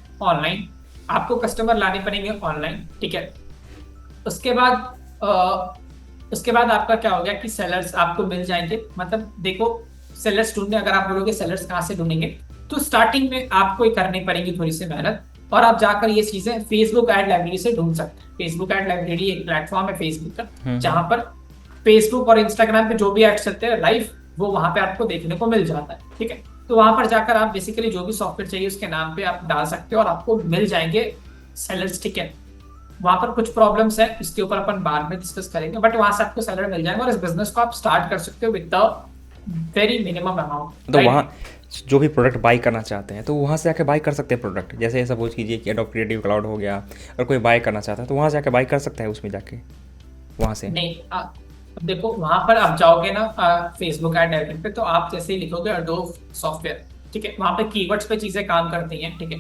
ऑनलाइन, ठीक है। उसके बाद उसके बाद आपका क्या हो गया कि सेलर्स आपको मिल जाएंगे। मतलब देखो, सेलर्स ढूंढने, अगर आप बोलोगे सेलर्स कहाँ से ढूंढेंगे, तो स्टार्टिंग में आपको ही करनी पड़ेगी थोड़ी सी मेहनत, और आप जाकर ये चीजें फेसबुक एड लाइब्रेरी से ढूंढ सकते हैं। फेसबुक एड लाइब्रेरी एक प्लेटफॉर्म है फेसबुक का, जहां पर फेसबुक और इंस्टाग्राम पे जो भी एड्स चलते हैं लाइव, वो वहां पे आपको देखने को मिल जाता है, ठीक है। तो वहां पर जाकर आप बेसिकली जो भी सॉफ्टवेयर चाहिए उसके नाम पे आप डाल सकते हो और आपको मिल जाएंगे सेलर्स, ठीक है। वहां पर कुछ प्रॉब्लम्स है, इसके ऊपर अपन बाद में डिस्कस करेंगे, बट वहां से आपको सेलर मिल जाएगा और इस बिजनेस को आप स्टार्ट कर सकते हो with the very minimum amount, तो राइट। वहाँ जो भी प्रोडक्ट बाई करना चाहते हैं तो वहाँ से आके बाई कर सकते हैं प्रोडक्ट, जैसे सपोज कीजिए कि एडोब क्रिएटिव क्लाउड हो गया, और कोई बाई करना चाहता है तो वहाँ से आके बाई कर सकता है उसमें जाके, वहाँ से? नहीं, अब देखो वहां पर आप जाओगे ना फेसबुक एड डायरेक्ट पे, तो आप जैसे ही लिखोगे अडोब सॉफ्टवेयर, ठीक है, वहां पे कीवर्ड्स पे चीजें काम करती हैं, ठीक है।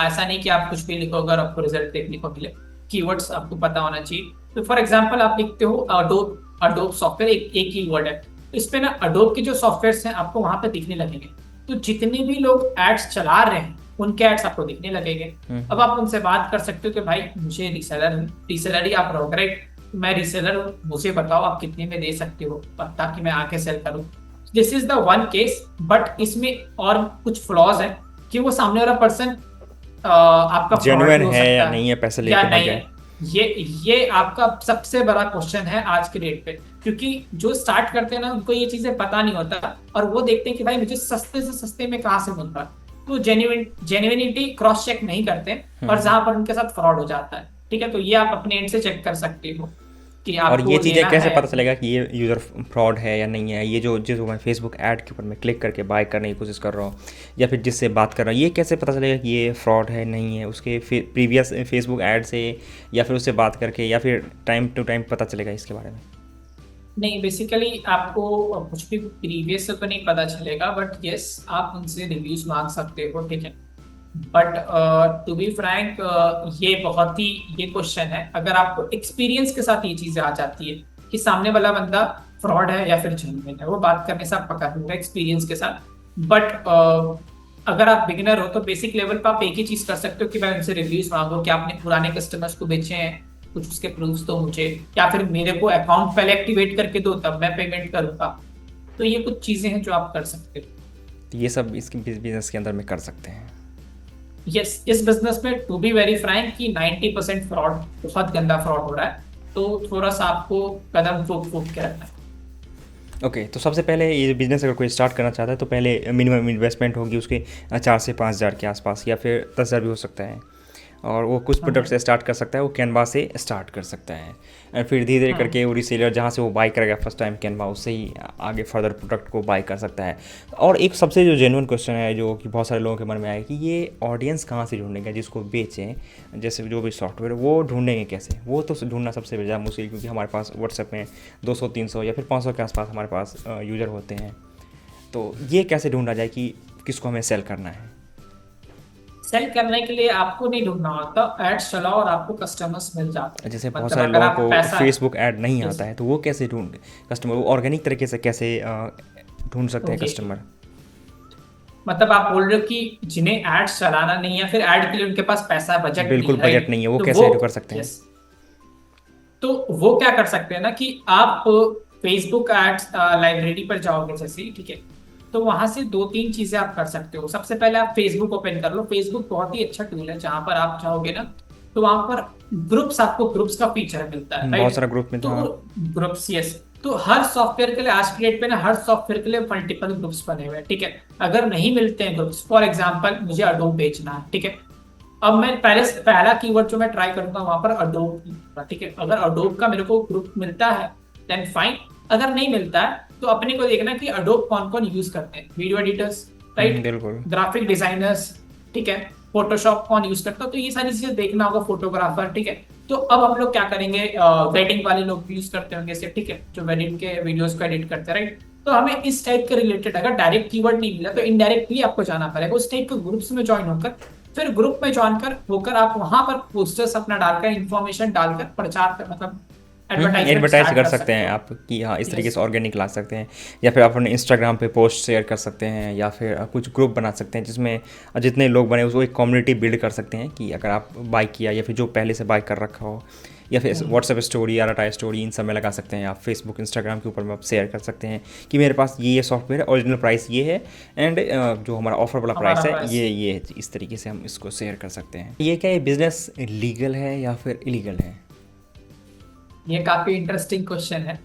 ऐसा नहीं कि आप कुछ भी लिखोगे और आपको रिजल्ट देखने को मिले, कीवर्ड्स आपको पता होना चाहिए। तो फॉर एग्जाम्पल आप लिखते हो अडोब, अडोब सॉफ्टवेयर एक कीवर्ड है, तो इस पे ना अडोब के जो सॉफ्टवेयर हैं आपको वहां पे दिखने लगेंगे। तो जितने भी लोग एड्स चला रहे हैं उनके एड्स आपको दिखने लगेंगे। अब आप उनसे बात कर सकते हो कि भाई मुझे रीसेलर ही आप रहोगे, राइट। मैं रीसेलर हूँ, मुझे बताओ आप कितने में दे सकते हो ताकि मैं आके सेल करूँ। This is the one case, but इसमें और कुछ फ्लॉज है कि वो सामने वाला पर्सन आपका फ्रॉड जेन्युइन भी हो है या सकता नहीं है, पैसे या लेके भाग नहीं जाए? है। ये आपका सबसे बड़ा क्वेश्चन है आज के डेट पे, क्योंकि जो स्टार्ट करते हैं ना उनको ये चीजें पता नहीं होता, और वो देखते हैं कि भाई मुझे सस्ते से सस्ते में कहाँ से मिल रहा है, तो जेन्युइनिटी क्रॉस चेक नहीं करते, और जहां पर उनके साथ फ्रॉड हो जाता है, ठीक है। तो ये आप अपने एंड से चेक कर सकते हो कि और ये आपको चीज़ें लेना कैसे है। पता चलेगा कि ये यूज़र फ्रॉड है या नहीं है? ये जो मैं फेसबुक ऐड के ऊपर मैं क्लिक करके बाय करने की कोशिश कर रहा हूँ, या फिर जिससे बात कर रहा हूँ, ये कैसे पता चलेगा कि ये फ्रॉड है नहीं है? उसके प्रीवियस फेसबुक ऐड से, या फिर उससे बात करके, या फिर टाइम टू टाइम पता चलेगा इसके बारे में? नहीं, बेसिकली आपको कुछ भी प्रीवियस से तो नहीं पता चलेगा, बट यस आप उनसे रिव्यूज मांग सकते हो, ठीक है। बट टू बी फ्रैंक, ये क्वेश्चन है, अगर आपको एक्सपीरियंस के साथ ये चीजें आ जाती है कि सामने वाला बंदा फ्रॉड है या फिर जेन्युइन है, वो बात करने से आप पकड़ लूंगा एक्सपीरियंस के साथ। बट अगर आप बिगिनर हो तो बेसिक लेवल पे आप एक ही चीज कर सकते हो कि भाई उनसे रिव्यूज मांगो कि आपने पुराने कस्टमर्स को बेचे हैं, कुछ उसके प्रूफ्स दो मुझे, या फिर मेरे को अकाउंट पहले एक्टिवेट करके दो तब मैं पेमेंट करूंगा। तो ये कुछ चीजें हैं जो आप कर सकते हो। तो ये सब इसके बिजनेस के अंदर में कर सकते हैं। यस, इस बिजनेस में टू बी वेरी फ्रैंक कि 90% फ्रॉड, बहुत गंदा फ्रॉड हो रहा है, तो थोड़ा सा आपको कदम फूक फूक के रखना है। ओके, तो सबसे पहले ये बिज़नेस अगर कोई स्टार्ट करना चाहता है तो पहले मिनिमम इन्वेस्टमेंट होगी उसके 4 से 5 हज़ार के आसपास, या फिर 10 हज़ार भी हो सकता है। और वो कुछ प्रोडक्ट से स्टार्ट कर सकता है, वो कैनवा से स्टार्ट कर सकता है, और फिर धीरे धीरे करके वो रीसेलर जहाँ से वो बाई करेगा फर्स्ट टाइम कैनवा, उससे ही आगे फर्दर प्रोडक्ट को बाई कर सकता है। और एक सबसे जो जेन्युइन क्वेश्चन है जो कि बहुत सारे लोगों के मन में आया कि ये ऑडियंस कहाँ से ढूंढेगा जिसको बेचें, जैसे जो भी सॉफ्टवेयर वो ढूंढेंगे कैसे? वो तो ढूंढना सबसे ज़्यादा मुश्किल, क्योंकि हमारे पास व्हाट्सएप में 200 300 या फिर 500 के आसपास हमारे पास यूज़र होते हैं। तो ये कैसे ढूंढा जाए कि किसको हमें सेल करना है? सेल करने के लिए आपको नहीं ढूंढना होता, एड्स चलाओ और आपको कस्टमर्स मिल जाते हैं। जैसे बहुत मतलब सारे अगर लोगों आप को पैसा, फेसबुक ऐड नहीं यस, आता है, तो वो कैसे ढूंढ कस्टमर, वो ऑर्गेनिक तरीके से कैसे ढूंढ सकते हैं ओके, कस्टमर? मतलब आप बोल रहे हो कि जिन्हें एड्स चलाना नहीं है, फिर ऐड के लिए उनके पास पैसा बजट नहीं बिल्कुल है, बजट राइट? नहीं है, वो तो वो, कैसे कर सकते हैं? यस, तो वो क्या कर सकते हैं ना कि आप फेसबुक एड्स लाइब्रेरी पर जाओगे जैसे ही, ठीक है, तो वहां से दो तीन चीजें आप कर सकते हो। सबसे पहले आप फेसबुक ओपन कर लो। फेसबुक बहुत ही अच्छा टूल है, जहां पर आप चाहोगे ना तो वहां पर ग्रुप्स, आपको ग्रुप्स का फीचर मिलता है, बहुत राइट? सारा ग्रुप में तो था। ग्रुप्स, यस, तो हर सॉफ्टवेयर के लिए आज की डेट पे ना, हर सॉफ्टवेयर के लिए मल्टीपल ग्रुप्स बने हुए हैं, ठीक है। अगर नहीं मिलते हैं ग्रुप्स, फॉर एग्जाम्पल मुझे अडोब बेचना है, ठीक है, अब मैं पहला कीवर्ड जो मैं ट्राई करूंगा वहां पर अडोब, ठीक है। अगर अडोब का मेरे को ग्रुप मिलता है देन फाइन, अगर नहीं मिलता है तो अपने को देखना कि अडोब कौन कौन यूज करते हैं, वीडियो एडिटर्स, राइट, बिल्कुल। ग्राफिक डिजाइनर्स, ठीक है, फोटोशॉप कौन यूज करता है, तो ये सारी चीजें देखना होगा, फोटोग्राफर, ठीक है। तो अब हम लोग क्या करेंगे, वेडिंग वाले लोग यूज करते होंगे इसे, ठीक है, जो वेडिंग के वीडियोस को एडिट करते हैं, राइट। तो हमें इस टाइप के रिलेटेड अगर डायरेक्ट कीवर्ड नहीं मिला तो इनडायरेक्टली आपको जाना पड़ेगा उस टाइप के ग्रुप्स में ज्वाइन होकर, फिर ग्रुप में ज्वाइन कर होकर आप वहां पर पोस्टर्स अपना डालकर, इंफॉर्मेशन डालकर प्रचार कर, मतलब एडवर्टाइजमेंट एडवर्टाइज स्टार्ट कर कर सकते सकते हैं हो। आप कि हाँ इस तरीके यस, से ऑर्गेनिक ला सकते हैं, या फिर आप अपने इंस्टाग्राम पे पोस्ट शेयर कर सकते हैं, या फिर कुछ ग्रुप बना सकते हैं जिसमें जितने लोग बने उसको एक कम्युनिटी बिल्ड कर सकते हैं कि अगर आप बाई किया या फिर जो पहले से बाई कर रखा हो, या फिर व्हाट्सएप स्टोरी या टाई स्टोरी इन सब में लगा सकते हैं। आप फेसबुक इंस्टाग्राम के ऊपर में आप शेयर कर सकते हैं कि मेरे पास ये सॉफ्टवेयर है, ओरिजिनल प्राइस ये है, एंड जो हमारा ऑफर वाला हमारा प्राइस है प्राइस। ये है। इस तरीके से हम इसको शेयर कर सकते हैं। ये क्या, ये बिजनेस लीगल है या फिर इलीगल है? ये काफी इंटरेस्टिंग क्वेश्चन है।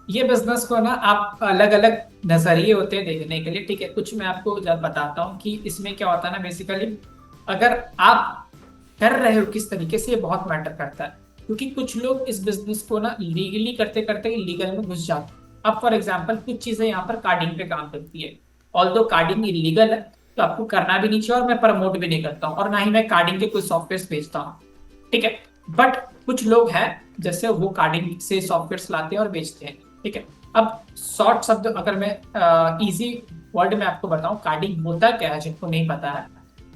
ये बिजनेस को ना आप अलग अलग नजरिए होते हैं देखने के लिए, ठीक है। कुछ मैं आपको जब बताता हूँ कि इसमें क्या होता है ना, बेसिकली अगर आप कर रहे हो किस तरीके से, ये बहुत मैटर करता है, क्योंकि कुछ लोग इस बिजनेस को ना लीगली करते करते इलीगल में घुस जाते हैं। अब फॉर एग्जाम्पल कुछ चीजें यहाँ पर कार्डिंग पे काम करती है, ऑल्दो कार्डिंग इलीगल है तो आपको करना भी नहीं चाहिए, और मैं प्रमोट भी नहीं करता हूँ, और ना ही मैं कार्डिंग के कोई सॉफ्टवेयर बेचता हूँ, ठीक है। बट कुछ लोग हैं जैसे वो कार्डिंग से सॉफ्टवेयर लाते हैं और बेचते हैं, ठीक है। अब शॉर्ट शब्द अगर मैं इजी वर्ड में आपको बताऊं, कार्डिंग होता क्या है जिनको नहीं पता है,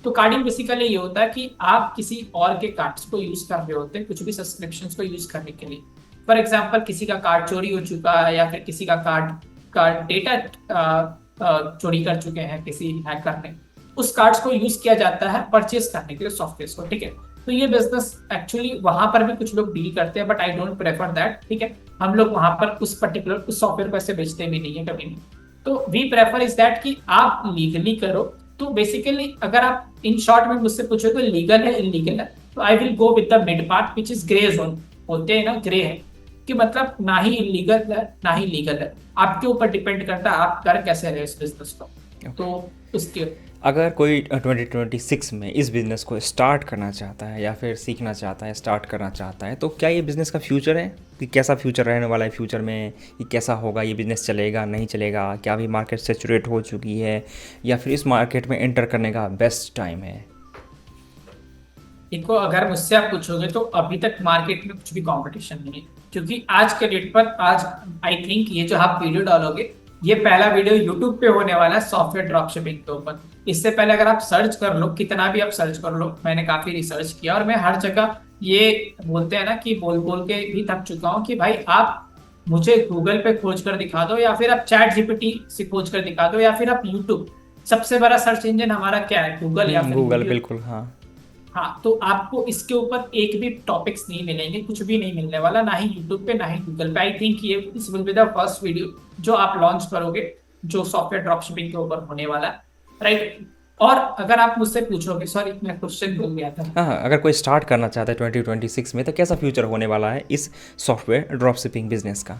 तो कार्डिंग बेसिकली ये होता है कि आप किसी और के कार्ड्स को यूज कर रहे होते हैं कुछ भी सब्सक्रिप्शन को यूज करने के लिए। फॉर एग्जाम्पल किसी का कार्ड चोरी हो चुका है, या फिर किसी का कार्ड का डेटा चोरी कर चुके हैं किसी हैकर ने, उस कार्ड्स को यूज किया जाता है परचेस करने के लिए सॉफ्टवेयर को, ठीक है। तो ये बिजनेस एक्चुअली वहां पर भी कुछ लोग डील करते हैं, but I don't prefer that, ठीक है। हम लोग वहां पर उस पर्टिकुलर उस सॉफ्टवेयर को ऐसे बेचते भी नहीं है कभी भी। तो वी प्रेफर इज दैट कि आप लीगली करो। तो बेसिकली अगर आप इन शॉर्ट में मुझसे पूछो तो लीगल है इलीगल है, तो I will go with the mid part which is grey zone, होते हैं ना ग्रे है, कि मतलब ना ही इलीगल है ना ही लीगल है, आपके ऊपर डिपेंड करता है आप कर कैसे रहे इस बिजनेस को। तो उसके अगर कोई 2026 में इस बिज़नेस को स्टार्ट करना चाहता है या फिर सीखना चाहता है, स्टार्ट करना चाहता है, तो क्या ये बिज़नेस का फ्यूचर है? कि कैसा फ्यूचर रहने वाला है फ्यूचर में, कि कैसा होगा ये बिज़नेस, चलेगा नहीं चलेगा, क्या अभी मार्केट सेचुरेट हो चुकी है, या फिर इस मार्केट में एंटर करने का बेस्ट टाइम है? इनको अगर मुझसे आप पूछोगे तो अभी तक मार्केट में कुछ भी कंपटीशन नहीं है, क्योंकि आज के डेट पर, आज आई थिंक ये जो आप वीडियो डालोगे, ये पहला वीडियो यूट्यूब पे होने वाला है सॉफ्टवेयर ड्रॉपशिपिंग के ऊपर। इससे पहले अगर आप सर्च कर लो, कितना भी आप सर्च कर लो, मैंने काफी रिसर्च किया और मैं हर जगह ये बोलते हैं ना कि बोल बोल के भी थक चुका हूँ कि भाई आप मुझे गूगल पे खोज कर दिखा दो, या फिर आप चैट जीपीटी से खोज कर दिखा दो, या फिर आप यूट्यूब सबसे बड़ा सर्च इंजन हमारा क्या है, गूगल या फिर गूगल, यूट्यूब। बिल्कुल, हाँ। हाँ, तो आपको इसके ऊपर एक भी टॉपिक्स नहीं मिलेंगे, कुछ भी नहीं मिलने वाला, ना ही यूट्यूब पे ना ही गूगल पे। आई थिंक ये इस will be the first video जो आप लॉन्च करोगे जो सॉफ्टवेयर ड्रॉपशिपिंग के ऊपर होने वाला है, राइट। और अगर आप मुझसे पूछोगे, सॉरी मैं क्वेश्चन भूल गया था। हाँ हाँ, अगर कोई स्टार्ट करना चाहता है 2026 में, तो कैसा फ्यूचर होने वाला है इस सॉफ्टवेयर ड्रॉप शिपिंग बिजनेस का?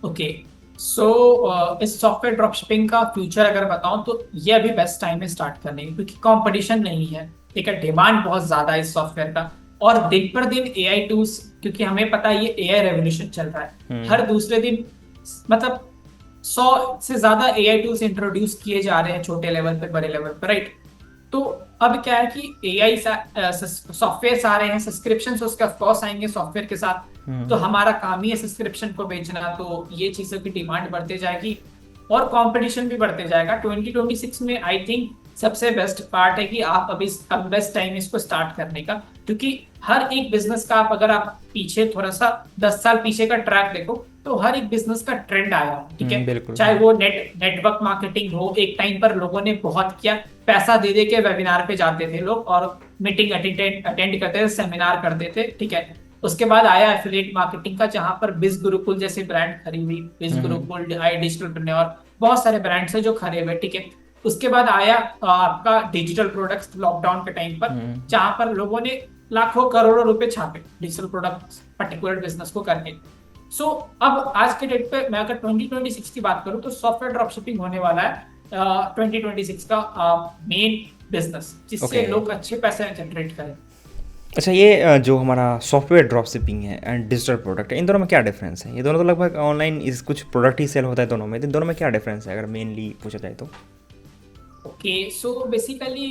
ओके, सो इस सॉफ्टवेयर ड्रॉपशिपिंग का फ्यूचर अगर बताऊं तो ये अभी बेस्ट टाइम है स्टार्ट करने की, क्योंकि कंपटीशन नहीं है, ठीक है, डिमांड बहुत ज्यादा है इस सॉफ्टवेयर का। और दिन पर दिन एआई टूल्स, क्योंकि हमें पता है ये एआई रेवोल्यूशन चल रहा है, हर दूसरे दिन मतलब 100 से ज्यादा एआई टूल्स इंट्रोड्यूस किए जा रहे हैं, छोटे लेवल पे बड़े लेवल पे, राइट। तो अब क्या है कि एआई सॉफ्टवेयर आ रहे हैं, सब्सक्रिप्शन उसके ऑफकोर्स आएंगे सॉफ्टवेयर के साथ। तो हमारा काम ही है सब्सक्रिप्शन को बेचना, तो ये चीजों की डिमांड बढ़ते जाएगी और कंपटीशन भी बढ़ते जाएगा। 2026 में आई थिंक सबसे बेस्ट पार्ट है कि आप अभी अब बेस्ट टाइम इसको स्टार्ट करने का, क्योंकि हर एक बिजनेस का आप अगर आप पीछे थोड़ा सा 10 साल पीछे का ट्रैक देखो तो हर एक बिजनेस का ट्रेंड आया, ठीक है। बिल्कुल, चाहे हाँ। वो नेटवर्क मार्केटिंग हो, एक टाइम पर लोगों ने बहुत किया, पैसा दे दे के वेबिनार पे जाते थे लोग और मीटिंग अटेंड करते थे, सेमिनार करते थे, ठीक है। उसके बाद आया एफिलिएट मार्केटिंग का, जहां पर बिज गुरुकुल जैसे ब्रांड खड़ी हुई, बिज गुरुकुल, आई डिजिटल, बहुत सारे ब्रांड्स है जो खड़े हुए, ठीक है। उसके बाद आया आपका डिजिटल प्रोडक्ट्स लॉकडाउन के टाइम पर, जहां पर लोगों ने लाखों करोड़ों रुपए छापे डिजिटल प्रोडक्ट्स पर्टिकुलर बिजनेस को करने। सो अब आज के डेट पे मैं अगर 2026 की बात करूं तो सॉफ्टवेयर ड्रॉपशिपिंग होने वाला है 2026 का मेन बिजनेस, जिससे ओके। लोग अच्छे पैसे जनरेट करें। अच्छा, ये जो हमारा सॉफ्टवेयर ड्रॉप शिपिंग है एंड डिजिटल प्रोडक्ट है, इन दोनों में क्या डिफरेंस है? ये दोनों तो लगभग ऑनलाइन इस कुछ प्रोडक्ट ही सेल होता है दोनों में, तो इन दोनों में क्या डिफरेंस है अगर मेनली पूछा जाए तो? ओके, सो बेसिकली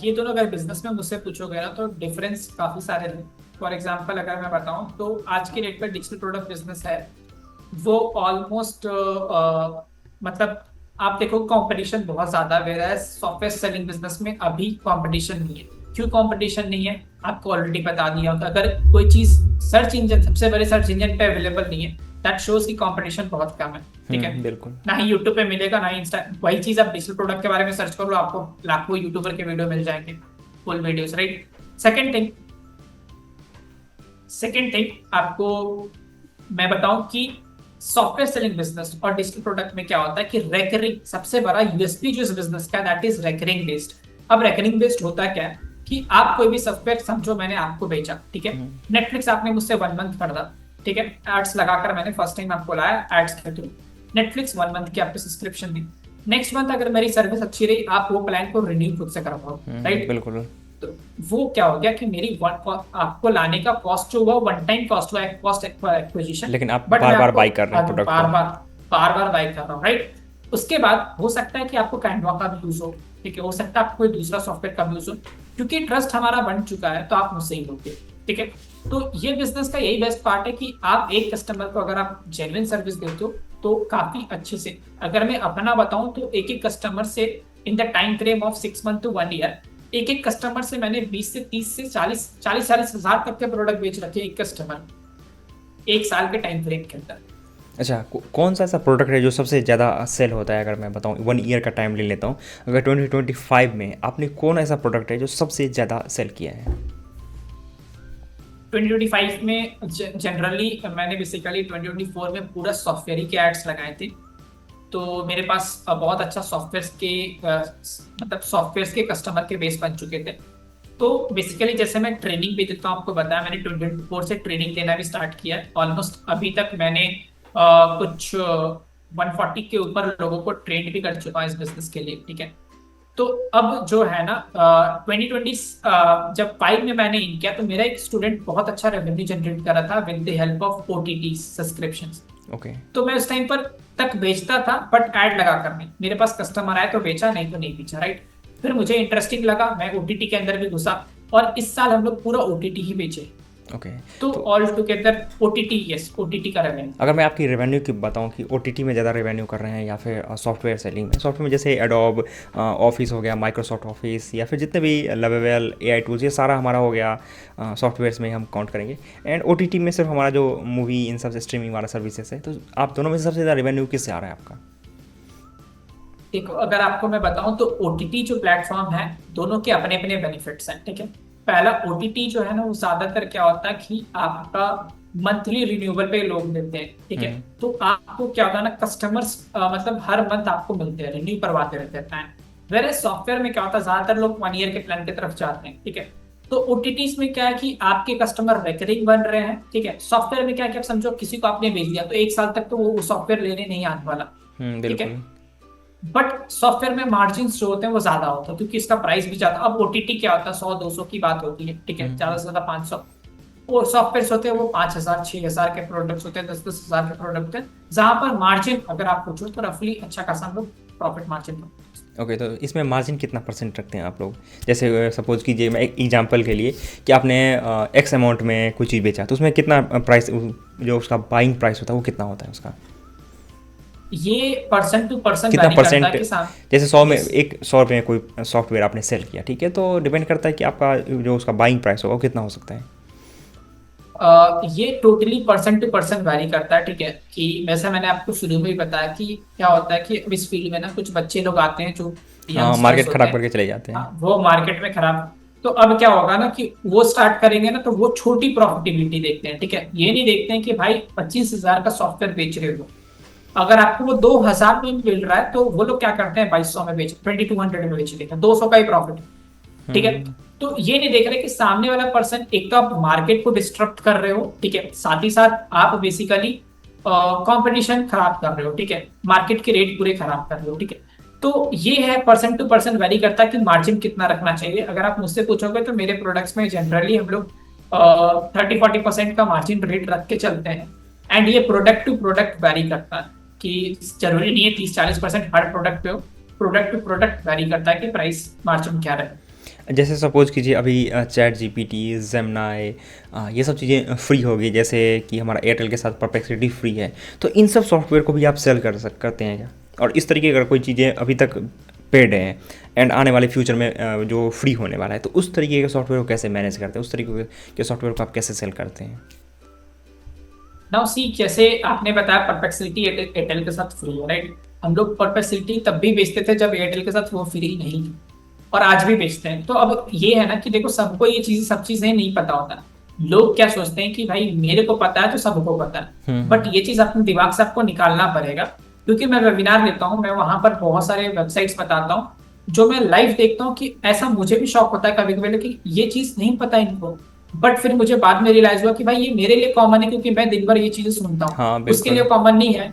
ये दोनों अगर बिजनेस में मुझसे पूछोगे ना तो डिफरेंस काफी सारे हैं। फॉर एग्जांपल अगर मैं बताऊं तो आज के डेट पर डिजिटल प्रोडक्ट बिजनेस है वो ऑलमोस्ट मतलब आप देखो कंपटीशन बहुत ज्यादा है, वेयर सॉफ्टवेयर सेलिंग बिजनेस में अभी कंपटीशन नहीं है। क्यों कंपटीशन नहीं है, आपको ऑलरेडी बता दिया होगा। अगर कोई चीज सर्च इंजन, सबसे बड़े सर्च इंजन पे अवेलेबल नहीं है, दैट शोज की कंपटीशन बहुत कम है, ठीक है। बिल्कुल। ना ही यूट्यूब पे मिलेगा, ना ही इंस्टा। वही चीज आप डिजिटल प्रोडक्ट के बारे में सर्च करो, आपको लाखों यूट्यूबर के वीडियो मिल जाएंगे, full videos, right. Second thing second thing आपको मैं बताऊं कि सॉफ्टवेयर सेलिंग बिजनेस और डिजिटल प्रोडक्ट में क्या होता है कि रेकरिंग सबसे बड़ा यूएसपी जो इस बिजनेस का, दैट इज रेकरिंग बेस्ड। अब रेकरिंग बेस्ड होता क्या है कि आप कोई भी सॉफ्टवेयर समझो मैंने आपको बेचा, ठीक है। नेटफ्लिक्स आपने मुझसे 1 मंथ खरीदा, ठीक है, एड्स लगाकर मैंने फर्स्ट टाइम आपको लाया एड्स के थ्रू। नेटफ्लिक्स 1 मंथ की आपको सब्सक्रिप्शन दी। नेक्स्ट मंथ अगर मेरी सर्विस अच्छी रही, आप वो प्लान को रिन्यू खुद से कर पाओ, राइट। बिल्कुल। तो वो क्या हो गया कि मेरी आपको लाने का कॉस्ट जो हुआ, वन टाइम कॉस्ट हुआ, कॉस्ट एक्विजिशन, लेकिन आप बट मैं बार बार आपको बाई कर रहे हैं प्रोडक्ट बार को। बार बाई कर रहा हूँ, राइट। उसके बाद हो सकता है कि आपको कैनवा का भी यूज हो, ठीक है, हो सकता है आपको कोई दूसरा सॉफ्टवेयर का भी यूज हो, क्योंकि ट्रस्ट हमारा बन चुका है तो आप मुझसे ही लोगे, ठीक है। तो ये बिजनेस का यही बेस्ट पार्ट है कि आप एक कस्टमर को अगर आप जेन्युइन सर्विस देते हो तो काफी अच्छे से, अगर मैं अपना बताऊं तो एक एक कस्टमर से in the time frame of 6 month to 1 year, एक एक कस्टमर से मैंने 20 से 30 से 40 हजार तक के प्रोडक्ट बेच रखे, एक कस्टमर 1 साल के टाइम फ्रेम के अंदर। अच्छा, कौन सा ऐसा प्रोडक्ट है जो सबसे ज़्यादा सेल होता है? अगर मैं बताऊँ 1 ईयर का टाइम ले लेता हूँ, अगर 2025 में आपने कौन ऐसा प्रोडक्ट है जो सबसे ज़्यादा सेल किया है? 2025 में जनरली मैंने बेसिकली 2024 में पूरा सॉफ्टवेयर ही के एड्स लगाए थे। तो मेरे पास बहुत अच्छा सॉफ्टवेयर के मतलब सॉफ्टवेयर के कस्टमर के बेस बन चुके थे। तो बेसिकली जैसे मैं ट्रेनिंग भी देता हूँ, आपको बताया मैंने 2024 से ट्रेनिंग देना भी स्टार्ट किया है। ऑलमोस्ट अभी तक मैंने कुछ 140 के ऊपर लोगों को ट्रेन भी कर चुका हूँ इस बिजनेस के लिए, ठीक है। तो अब जो है ना 2020 जब 5 में मैंने इन किया तो मेरा एक स्टूडेंट बहुत अच्छा रेवेन्यू जनरेट कर रहा था with the help of OTT subscriptions. Okay. तो मैं उस टाइम पर तक बेचता था बट ऐड लगा कर नहीं, मेरे पास कस्टमर आए तो बेचा, नहीं तो नहीं बेचा, राइट। फिर मुझे इंटरेस्टिंग लगा, मैं ओटीटी के अंदर भी घुसा और इस साल हम लोग पूरा ओटीटी ही बेचे। ओके। तो all together OTT, yes, OTT का रेवेन्यू। अगर मैं आपकी रेवेन्यू की बताऊं कि ओटीटी में ज़्यादा रेवेन्यू कर रहे हैं या फिर सॉफ्टवेयर सेलिंग में, सॉफ्टवेयर में जैसे एडोब ऑफिस हो गया, माइक्रोसॉफ्ट ऑफिस, या फिर जितने भी लवेबल एआई टूल्स, ये सारा हमारा हो गया सॉफ्टवेयर्स में हम काउंट करेंगे। एंड ओटीटी में सिर्फ हमारा जो मूवी इन सब से स्ट्रीमिंग वाला सर्विसेज है, तो आप दोनों में से सबसे ज़्यादा रेवेन्यू किससे आ रहा है आपका? देखो अगर आपको मैं बताऊं तो ओटीटी जो प्लेटफॉर्म है दोनों के अपने अपने बेनिफिट्स हैं, ठीक है। पहला ओटीटी जो है ना वो ज्यादातर क्या होता है कि आपका मंथली रिन्यूअल पे लोग मिलते हैं, ठीक है। हम्म। तो आपको क्या होता है ना, कस्टमर्स मतलब हर मंथ आपको मिलते हैं, रिन्यू करवाते रहते हैं प्लान। वेरे सॉफ्टवेयर में क्या होता है, ज्यादातर लोग 1 ईयर के प्लान की तरफ जाते हैं, ठीक है। तो ओटीटीज में क्या है कि आपके कस्टमर रेकरिंग बन रहे हैं, ठीक है। सॉफ्टवेयर में क्या है कि आप समझो किसी को आपने भेज दिया तो 1 साल तक तो वो सॉफ्टवेयर लेने नहीं आने वाला, ठीक है। बिल्कुल। बट सॉफ्टवेयर में मार्जिन जो होते हैं वो ज्यादा होता है क्योंकि इसका प्राइस भी ज्यादा। अब ओटीटी क्या होता है, 100-200 की बात होती है, ठीक है, ज्यादा से ज्यादा 500। और सॉफ्टवेयर होते हैं वो 5,000-6,000 के प्रोडक्ट्स होते हैं, 10,000 के प्रोडक्ट होते हैं, जहां पर मार्जिन अगर आप पूछो तो रफली अच्छा खासा हम लोग प्रॉफिट मार्जिन। ओके, तो इसमें मार्जिन कितना परसेंट रखते हैं आप लोग? जैसे सपोज कीजिए, मैं एक एग्जांपल के लिए कि आपने एक्स अमाउंट में कोई चीज़ बेचा, तो उसमें कितना प्राइस, जो उसका बाइंग प्राइस होता है वो कितना होता है उसका? ये पर्सन टू पर्सन कितना वैरी करता है परसेंट? कि जैसे 100 में, yes, एक 100 रुपये में कोई सॉफ्टवेयर आपने सेल किया, ठीक है, तो डिपेंड करता है कि आपका जो उसका बाइंग प्राइस होगा वो कितना हो सकता है। ये totally person to person vary करता है, ठीक है। कि वैसे मैंने आपको शुरू में ही बताया कि क्या होता है कि अब इस फील्ड में ना कुछ बच्चे लोग आते हैं जो हाँ, यंगस्टर्स मार्केट होते ख़राब हैं। करके चले जाते हैं। हाँ, वो मार्केट में खराब। तो अब क्या होगा ना कि वो स्टार्ट करेंगे ना तो वो छोटी प्रॉफिटेबिलिटी देखते हैं, ठीक है। ये नहीं देखते हैं कि भाई 25,000 का सॉफ्टवेयर बेच रहे हो, अगर आपको वो 2,000 में मिल रहा है तो वो लोग क्या करते हैं, 2,200 में बेच, 2,200 में बेच देते हैं, 200 का ही प्रॉफिट, ठीक है। तो ये नहीं देख रहे कि सामने वाला पर्सन, एक तो आप मार्केट को डिस्टर्ब कर रहे हो, ठीक है, साथ ही साथ आप बेसिकली कंपटीशन खराब कर रहे हो, ठीक है, मार्केट के रेट पूरे खराब कर रहे हो, ठीक है। तो ये है पर्सन टू पर्सन वेरी करता है कि मार्जिन कितना रखना चाहिए। अगर आप मुझसे पूछोगे तो मेरे प्रोडक्ट्स में जनरली हम लोग 30-40% का मार्जिन रेट रख के चलते हैं। एंड ये प्रोडक्ट टू प्रोडक्ट वेरी करता है कि जरूरी नहीं है 30-40% हर प्रोडक्ट पे हो, प्रोडक्ट टू प्रोडक्ट वेरी करता है कि प्राइस मार्जिन क्या रहे। जैसे सपोज कीजिए अभी चैट जीपीटी, जेमिनाई, ये सब चीज़ें फ्री होगी, जैसे कि हमारा एयरटेल के साथ परप्लेक्सिटी फ्री है, तो इन सब सॉफ्टवेयर को भी आप सेल करते हैं क्या? और इस तरीके अगर कोई चीज़ें अभी तक पेड हैं एंड आने वाले फ्यूचर में जो फ्री होने वाला है, तो उस तरीके के सॉफ्टवेयर को कैसे मैनेज करते हैं? उस तरीके के सॉफ्टवेयर को आप कैसे सेल करते हैं? नाउ सी, जैसे आपने बताया परप्लेक्सिटी एयरटेल के साथ फ्री है, राइट। हम लोग परप्लेक्सिटी तब भी बेचते थे जब एयरटेल के साथ वो फ्री नहीं थी, और आज भी बेचते हैं। तो अब ये है ना कि देखो सबको ये चीज, सब चीजें नहीं पता होता। लोग क्या सोचते हैं कि भाई मेरे को पता है तो सबको पता है, बट ये चीज अपने दिमाग से आपको निकालना पड़ेगा। क्योंकि मैं वेबिनार लेता हूँ, मैं वहां पर बहुत सारे वेबसाइट्स बताता हूँ जो मैं लाइव देखता हूँ कि ऐसा मुझे भी शौक होता है कभी कभी कि ये चीज नहीं पता इनको, बट फिर मुझे बाद में रियलाइज हुआ कि भाई ये मेरे लिए कॉमन है क्योंकि मैं दिन भर ये चीजें सुनता हूँ, हाँ उसके बिल्कुल। लिए कॉमन नहीं है।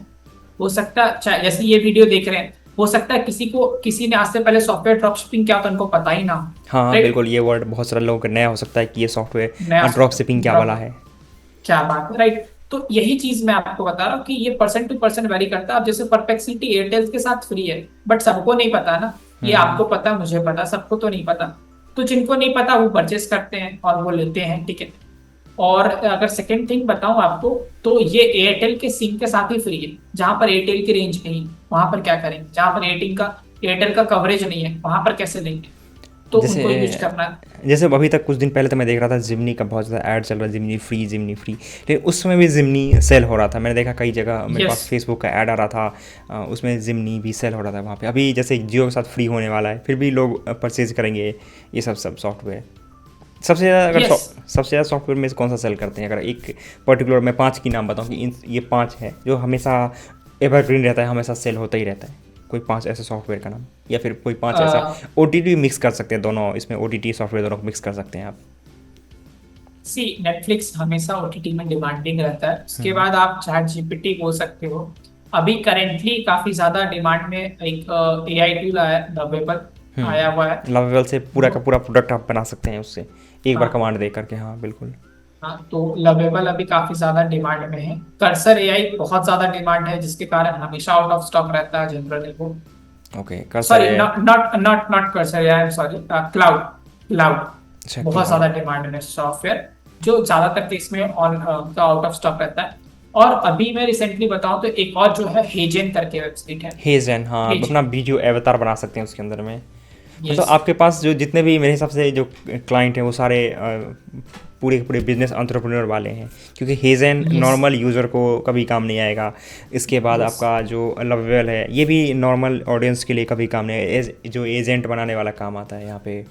हो सकता है जैसे ये वीडियो देख रहे हैं, हो सकता है किसी ने आज से पहले सॉफ्टवेयर ड्रॉपशिपिंग क्या होता है उनको पता ही ना हो, हाँ राइट। बिल्कुल, ये वर्ड बहुत सारे लोगों को नया हो सकता है कि ये नया सॉफ्टवेयर ड्रॉप शिपिंग क्या वाला है। क्या बात है, राइट। तो यही चीज मैं आपको बता रहा हूँ कि ये पर्सन टू पर्सन वेरी करता है। अब जैसे परप्लेक्सिटी एयरटेल के साथ फ्री है, बट सबको नहीं पता ना। ये आपको पता, मुझे पता, सबको तो नहीं पता। तो जिनको नहीं पता वो परचेस करते हैं और वो लेते हैं, ठीक है। और अगर सेकंड थिंग बताऊं आपको, तो ये एयरटेल के सिम के साथ ही फ्री है। जहां पर एयरटेल की रेंज नहीं, वहां पर क्या करेंगे, जहां पर एयरटेल का कवरेज नहीं है वहां पर कैसे लेंगे, तो जैसे उनको यूज करना है। जैसे अभी तक कुछ दिन पहले तो मैं देख रहा था जिमनी का बहुत ज़्यादा ऐड चल रहा है, जिमनी फ्री, जिमनी फ्री, लेकिन उस समय भी जिमनी सेल हो रहा था। मैंने देखा कई जगह मेरे पास यस, फेसबुक का ऐड आ रहा था, उसमें जिमनी भी सेल हो रहा था वहाँ पे। अभी जैसे जियो के साथ फ्री होने वाला है, फिर भी लोग परचेज करेंगे ये सब सॉफ्टवेयर। सबसे ज़्यादा अगर यस। सबसे ज़्यादा सॉफ्टवेयर में से कौन सा सेल करते हैं? अगर एक पर्टिकुलर मैं 5 की नाम बताऊँ कि ये 5 है जो हमेशा एवरग्रीन रहता है, हमेशा सेल होता ही रहता है, कोई 5 ऐसे सॉफ्टवेयर का नाम, या फिर कोई 5 ऐसा OTT मिक्स कर सकते हैं दोनों, इसमें OTT सॉफ्टवेयर दोनों को मिक्स कर सकते हैं आप। सी, नेटफ्लिक्स हमेशा ओटीटी में डिमांडिंग रहता है। उसके बाद आप चैट जीपीटी बोल सकते हो। अभी करेंटली काफी ज्यादा डिमांड में एक एआई टूल आया, लवेबल आया हुआ है। लवेबल से पूरा का पूरा प्रोडक्ट आप बना सकते हैं उससे, एक बार हाँ, कमांड दे करके। हाँ बिल्कुल। हाँ, तो लवेबल अभी काफी ज्यादा डिमांड में है। कर्सर एआई बहुत ज्यादा डिमांड है जिसके कारण हमेशा आउट ऑफ स्टॉक रहता है जनरली वो। ओके, कर्सर सॉरी, है। Not not not not cursor AI, sorry, cloud cloud अच्छा, बहुत क्लाउड। ज्यादा डिमांड में सॉफ्टवेयर, जो ज्यादातर केस में ऑन का आउट ऑफ स्टॉक रहता है। और अभी मैं रिसेंटली बताऊं तो एक और जो है हेजेन करके वेबसाइट है। हेजन, हाँ, हेजेन, अपना वीडियो एवतार बना सकते हैं उसके अंदर में। मतलब यस आपके पास जो जितने भी मेरे हिसाब से जो क्लाइंट हैं वो सारे पूरे के पूरे बिजनेस एंटरप्रेन्योर वाले हैं, क्योंकि हेज़न यस नॉर्मल यूज़र को कभी काम नहीं आएगा। इसके बाद यस आपका जो लवेबल है ये भी नॉर्मल ऑडियंस के लिए कभी काम नहीं है, जो एजेंट बनाने वाला काम आता है यहाँ पे।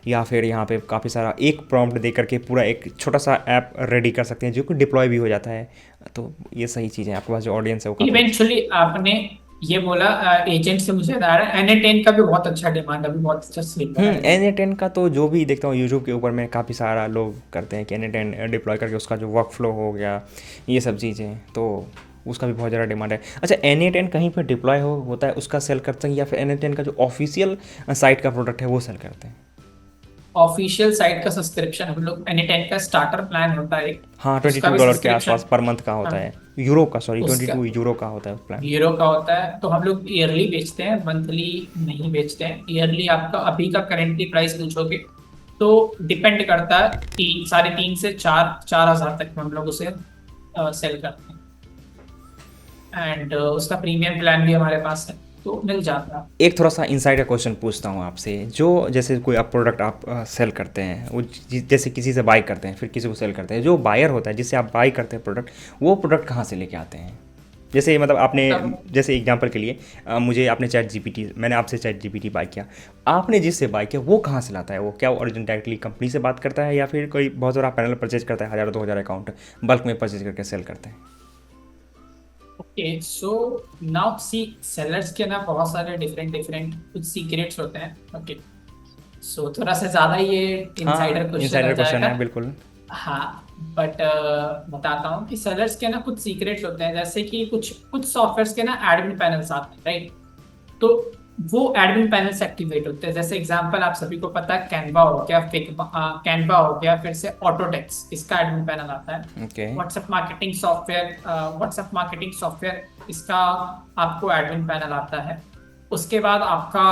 या फिर यहाँ पे काफ़ी सारा एक प्रॉम्प्ट दे करके पूरा एक छोटा सा ऐप रेडी कर सकते हैं जो कि डिप्लॉय भी हो जाता है। तो ये सही चीज़ है, आपके पास जो ऑडियंस है वो काफ़ी अच्छा। इवेंचुअली आपने ये बोला एजेंट से मुझे याद आ रहा है N10 का भी बहुत अच्छा डिमांड, अभी बहुत अच्छा सेल कर रहा है N10 का तो जो भी देखता हूँ यूट्यूब के ऊपर में काफ़ी सारा लोग करते हैं कि N10 डिप्लॉय करके उसका जो वर्क फ्लो हो गया, ये सब चीज़ें, तो उसका भी बहुत ज़्यादा डिमांड है। अच्छा, N10 कहीं पर डिप्लॉय होता है उसका सेल करते हैं, या फिर N10 का जो ऑफिशियल साइट का प्रोडक्ट है वो सेल करते हैं? ऑफिशियल साइट का सब्सक्रिप्शन हम लोग N10 का स्टार्टर प्लान होता है एक, हाँ, उसका भी $22 के आसपास सब्सक्रिप्शन पर मंथ का होता हम है, यूरो का, सॉरी उसका 22 यूरो का होता है प्लान। यूरो का होता है। तो हम लोग ईयरली बेचते हैं, मंथली नहीं बेचते हैं। ईयरली आपका अभी का करेंटली प्राइस पूछोगे तो डिपेंड करता है, 3 3.5 से 4 4 हज़ार तक में हम लोग उसे सेल करते हैं। एंड उसका प्रीमियम प्लान भी हमारे पास है, तो मिल जाता है। एक थोड़ा सा इनसाइड का क्वेश्चन पूछता हूँ आपसे, जो जैसे कोई आप प्रोडक्ट आप सेल करते हैं, वो जैसे किसी से बाई करते हैं फिर किसी को सेल करते हैं, जो बायर होता है जिससे आप बाई करते हैं प्रोडक्ट, वो प्रोडक्ट कहाँ से लेके आते हैं? जैसे मतलब आपने, तब जैसे एग्जांपल के लिए मुझे आपने मैंने आपसे चैट जीपीटी बाई किया, आपने जिससे बाई किया वो कहाँ से लाता है? वो क्या ओरिजिन डायरेक्टली कंपनी से बात करता है, या फिर कोई बहुत बड़ा पैनल परचेज करता है, 1000 2000 अकाउंट बल्क में परचेज करके सेल करते हैं? Okay, so now see sellers के ना बहुत सारे डिफरेंट डिफरेंट कुछ सीक्रेट्स होते हैं। ओके, सो थोड़ा सा ज्यादा ये इनसाइडर हाँ, क्वेश्चन इनसाइडर आ क्वेश्चन जाएगा। है बिल्कुल। हाँ, बट बताता हूँ कि सेलर्स के ना कुछ सीक्रेट्स होते हैं, जैसे कि कुछ कुछ सॉफ्टवेयर्स के ना एडमिन पैनल्स आते हैं, राइट? तो वो एडमिन पैनल्स एक्टिवेट होते हैं। जैसे एग्जांपल आप सभी को पता है, कैनवा हो गया, कैनवा हो गया, फिर से ऑटोडेस्क, इसका एडमिन पैनल आता है। ओके। व्हाट्सएप मार्केटिंग सॉफ्टवेयर, इसका आपको एडमिन पैनल आता है। उसके बाद आपका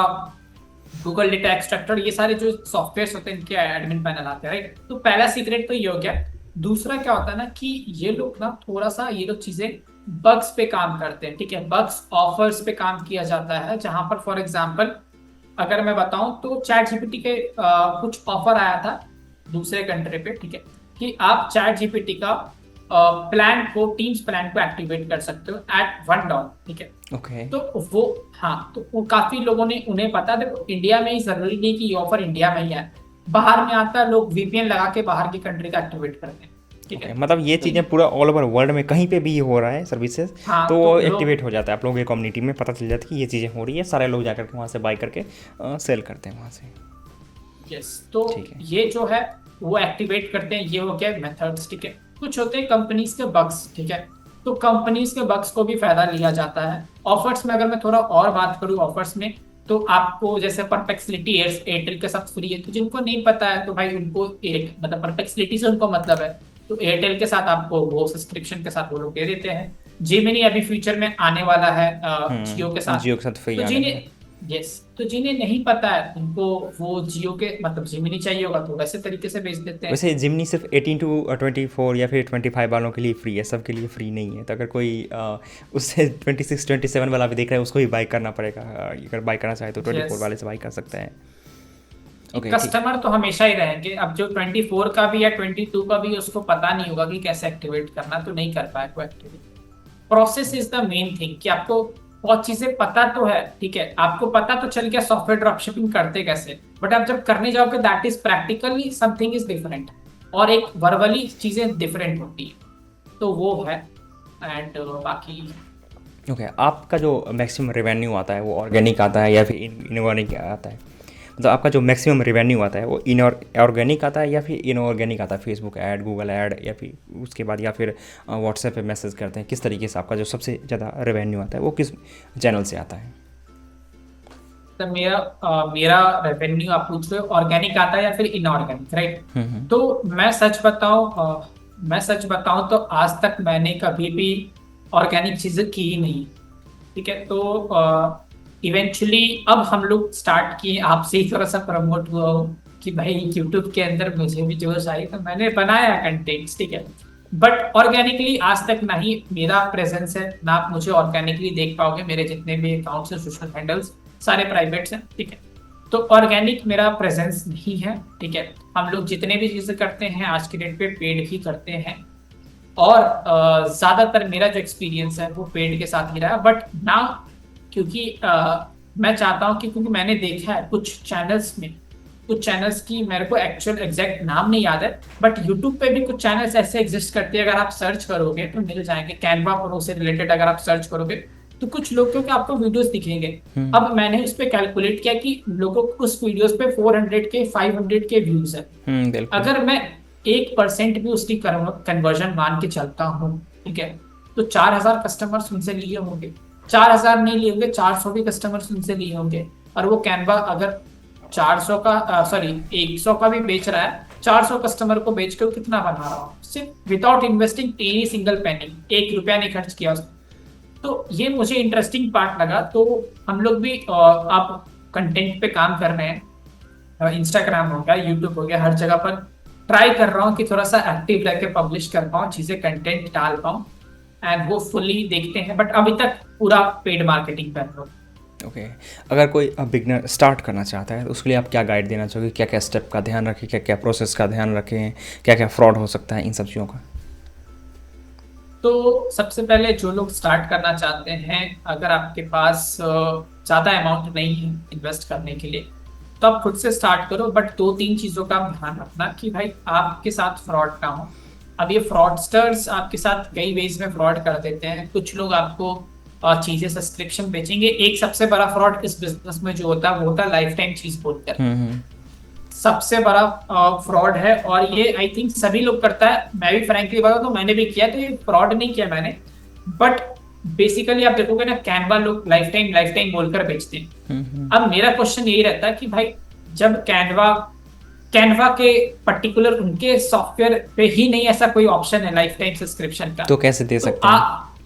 गूगल डेटा एक्सट्रैक्टर, ये सारे जो सॉफ्टवेयर होते हैं इनके एडमिन पैनल आते हैं, राइट? तो पहला सीक्रेट तो ये हो गया। दूसरा क्या होता है ना कि ये लोग ना थोड़ा सा ये लोग चीजें बग्स पे काम करते हैं, ठीक है? बग्स ऑफर्स पे काम किया जाता है, जहां पर फॉर एग्जांपल अगर मैं बताऊं तो चैट जीपीटी के कुछ ऑफर आया था दूसरे कंट्री पे, ठीक है? कि आप चैट जीपीटी का प्लान को, टीम्स प्लान को एक्टिवेट कर सकते हो एट $1, ठीक है? ओके। तो वो, हाँ, तो वो काफी लोगों ने, उन्हें पता, देखो इंडिया में ही जरूरी नहीं कि ये ऑफर इंडिया में ही है, बाहर में आता है, लोग वीपीएन लगा के बाहर की कंट्री का एक्टिवेट करते हैं, ठीक ओके, है? मतलब ये तो चीज़ें पूरा ऑल ओवर वर्ल्ड में कहीं पे भी हो रहा है सर्विसेज, हाँ, तो तो वो लोग, एक्टिवेट हो जाता है, आप लोगों की कम्युनिटी में पता चल जाता है कि ये चीज़ें हो रही है, सारे लोग जाकर के वहाँ से बाई करके सेल करते हैं वहाँ से। यस, तो ठीक है। ये जो है वो एक्टिवेट करते हैं। ये हो गया मेथड्स, ठीक है? कुछ होते हैं कंपनीज के बग्स, ठीक है? तो कंपनीज के बग्स को भी फायदा लिया जाता है। ऑफर्स में अगर मैं थोड़ा और बात करूं, ऑफर्स में तो आपको जैसे परपेक्सिलिटी एयरटेल के साथ फ्री है, तो जिनको नहीं पता है तो भाई उनको मतलब परपेक्सिलिटी से उनको मतलब है, तो एयरटेल के साथ आपको वो सब्सक्रिप्शन के साथ वो लोग दे देते हैं। जिमिनी अभी फ्यूचर में आने वाला है जियो के साथ। जियो के साथ फ्री तो आने वाला जिन्हें, है। यस, तो जिन्हें नहीं पता है उनको वो जियो के मतलब जिमिनी चाहिए होगा तो वैसे तरीके से बेच देते हैं। वैसे जिमनी सिर्फ 18 to 24 या फिर 25 वालों के लिए फ्री है, सबके लिए फ्री नहीं है, तो अगर कोई उससे 26 27 वाला भी देख रहा है उसको ही बाई करना पड़ेगा, अगर बाई करना चाहे तो 24 यस, वाले से बाई कर सकता है। ओके, ठीक। कस्टमर तो हमेशा ही रहेंगे। अब जो 24 का भी या 22 का भी, उसको पता नहीं होगा कि कैसे एक्टिवेट करना, तो नहीं कर पाएगा activate. Process is the main thing, कि आपको बहुत चीजें पता तो है, ठीक है? आपको पता तो चल गया सॉफ्टवेयर ड्रॉपशिपिंग करते कैसे, बट आप जब करने जाओगे that is practically something is different, और एक वर्बली चीजें डिफरेंट होती है, तो वो है। एंड बाकी ओके, आपका जो मैक्सिमम रेवेन्यू आता है वो ऑर्गेनिक आता है या फिर इनऑर्गेनिक आता है? मतलब आपका जो मैक्सिमम रेवेन्यू आता है वो ऑर्गेनिक आता है या फिर इनऑर्गेनिक आता है? फेसबुक ऐड, गूगल ऐड, या फिर उसके बाद या फिर व्हाट्सएप पे मैसेज करते हैं, किस तरीके से आपका जो सबसे ज़्यादा रेवेन्यू आता है वो किस चैनल से आता है? तो मेरा रेवेन्यू आप पूछ रहे हो ऑर्गेनिक आता है या फिर इनऑर्गेनिक, राइट? तो मैं सच बताऊं तो आज तक मैंने कभी भी ऑर्गेनिक चीजें की ही नहीं, ठीक है? तो इवेंचुअली अब हम लोग स्टार्ट किए, आपसे ही थोड़ा सा प्रमोट हुआ हो कि भाई यूट्यूब के अंदर मुझे भी जोश आई, तो मैंने बनाया कंटेंट्स, ठीक है? बट ऑर्गेनिकली आज तक ना ही मेरा प्रेजेंस है, ना आप मुझे ऑर्गेनिकली देख पाओगे। मेरे जितने भी अकाउंट्स हैं, सोशल हैंडल्स सारे प्राइवेट्स हैं, ठीक है? तो ऑर्गेनिक मेरा प्रेजेंस नहीं है, ठीक है। हम लोग जितने भी चीजें करते हैं आज के डेट पे पेड ही करते हैं, और ज्यादातर मेरा जो एक्सपीरियंस है वो पेड के साथ ही रहा। बट नाउ क्योंकि मैं चाहता हूँ कि, क्योंकि मैंने देखा है कुछ चैनल्स की मेरे को एक्चुअल एग्जैक्ट नाम नहीं याद है, बट यूट्यूब पे भी कुछ चैनल्स ऐसे एग्जिस्ट करते हैं, अगर आप सर्च करोगे तो मिल जाएंगे। कैनवा प्रो से रिलेटेड अगर आप सर्च करोगे तो कुछ लोग क्योंकि आपको वीडियोस दिखेंगे। अब मैंने उस पर कैलकुलेट किया कि लोगों को उस वीडियोस पे 400 के 500 के व्यूज है। बिल्कुल। अगर मैं 1% भी उसकी कन्वर्जन मान के चलता हूँ, ठीक है, तो 4,000 कस्टमर्स उनसे लिए होंगे, 4,000 नहीं लिए होंगे, 400 भी कस्टमर्स उनसे लिए होंगे। और वो कैनवा अगर 400 का 100 का भी बेच रहा है, 400 कस्टमर को बेच के वो कितना बना रहा हूँ, सिर्फ without investing any single penny, 1 रुपया नहीं खर्च किया उसने। तो ये मुझे इंटरेस्टिंग पार्ट लगा। तो हम लोग भी आप कंटेंट पे काम कर रहे हैं, इंस्टाग्राम हो गया, यूट्यूब हो गया, हर जगह पर ट्राई कर रहा हूँ कि थोड़ा सा एक्टिव रह के पब्लिश कर पाऊँ चीजें, कंटेंट डाल पाऊँ, एंड वो फुली देखते हैं। बट अभी तक पूरा पेड मार्केटिंग कर रहा हूँ। ओके, अगर कोई बिगनर स्टार्ट करना चाहता है तो उसके लिए आप क्या गाइड देना चाहोगे? क्या क्या स्टेप का ध्यान रखें, क्या क्या प्रोसेस का ध्यान रखें, क्या क्या फ्रॉड हो सकता है, इन सब चीज़ों का? तो सबसे पहले जो लोग स्टार्ट करना चाहते हैं, अगर आपके पास ज़्यादा अमाउंट नहीं है इन्वेस्ट करने के लिए, तो आप खुद से स्टार्ट करो। बट 2-3 चीज़ों का ध्यान रखना कि भाई आपके साथ फ्रॉड ना हो। अब ये फ्रॉडस्टर्स आपके साथ कई वेज में फ्रॉड कर देते हैं। कुछ लोग आपको चीज़ें सब्सक्रिप्शन बेचेंगे। एक सबसे बड़ा फ्रॉड इस बिजनेस में जो होता है वो होता है लाइफ टाइम चीज़ बोलकर, सबसे बड़ा फ्रॉड है। और ये आई थिंक सभी लोग करता है, मैं भी फ्रैंकली बताऊं तो मैंने भी किया। तो ये फ्रॉड नहीं किया मैंने, बट बेसिकली आप देखोगे ना, कैनवा लोग लाइफ टाइम बोलकर बेचते हैं। अब मेरा क्वेश्चन यही रहता है कि भाई जब कैनवा के पर्टिकुलर उनके सॉफ्टवेयर पे ही नहीं ऐसा कोई ऑप्शन है लाइफ टाइम सब्सक्रिप्शन का, तो कैसे दे सकते हैं?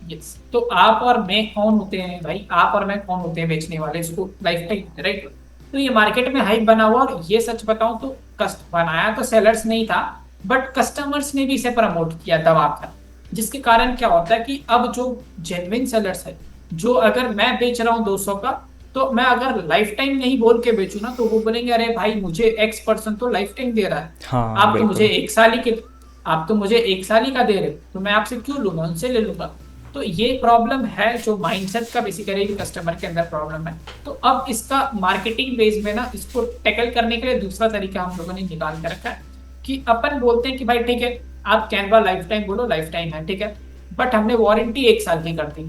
यस, तो आप और मैं कौन होते हैं भाई, आप और मैं कौन होते हैं बेचने वाले इसको लाइफ टाइम, राइट? तो ये मार्केट में हाइप बना हुआ, और ये सच बताऊं तो कस्ट बनाया तो सेलर्स नहीं था, बट कस्टमर्स ने भी इसे प्रमोट किया दबाकर, जिसके कारण क्या होता है कि अब जो जेन्युइन सेलर्स है, जो अगर मैं बेच रहा हूँ 200 का, तो मैं अगर लाइफ टाइम नहीं बोल के बेचू ना, तो वो बोलेंगे अरे भाई मुझे X% तो लाइफ टाइम दे रहा है, हाँ, आप तो बिल्कुल। मुझे 1 साल ही के, आप तो मुझे 1 साल ही का दे रहे हो, तो मैं आपसे क्यों लूंगा, उनसे ले लूंगा। तो ये प्रॉब्लम है जो माइंडसेट का बेसिकली कस्टमर के अंदर प्रॉब्लम है। तो अब इसका मार्केटिंग बेस में ना, इसको टैकल करने के लिए दूसरा तरीका हम लोगों ने निकाल के रखा है कि अपन बोलते हैं कि भाई ठीक है, आप कैनवा लाइफ टाइम बोलो, लाइफ टाइम है, ठीक है, बट हमने वारंटी 1 साल की कर दी।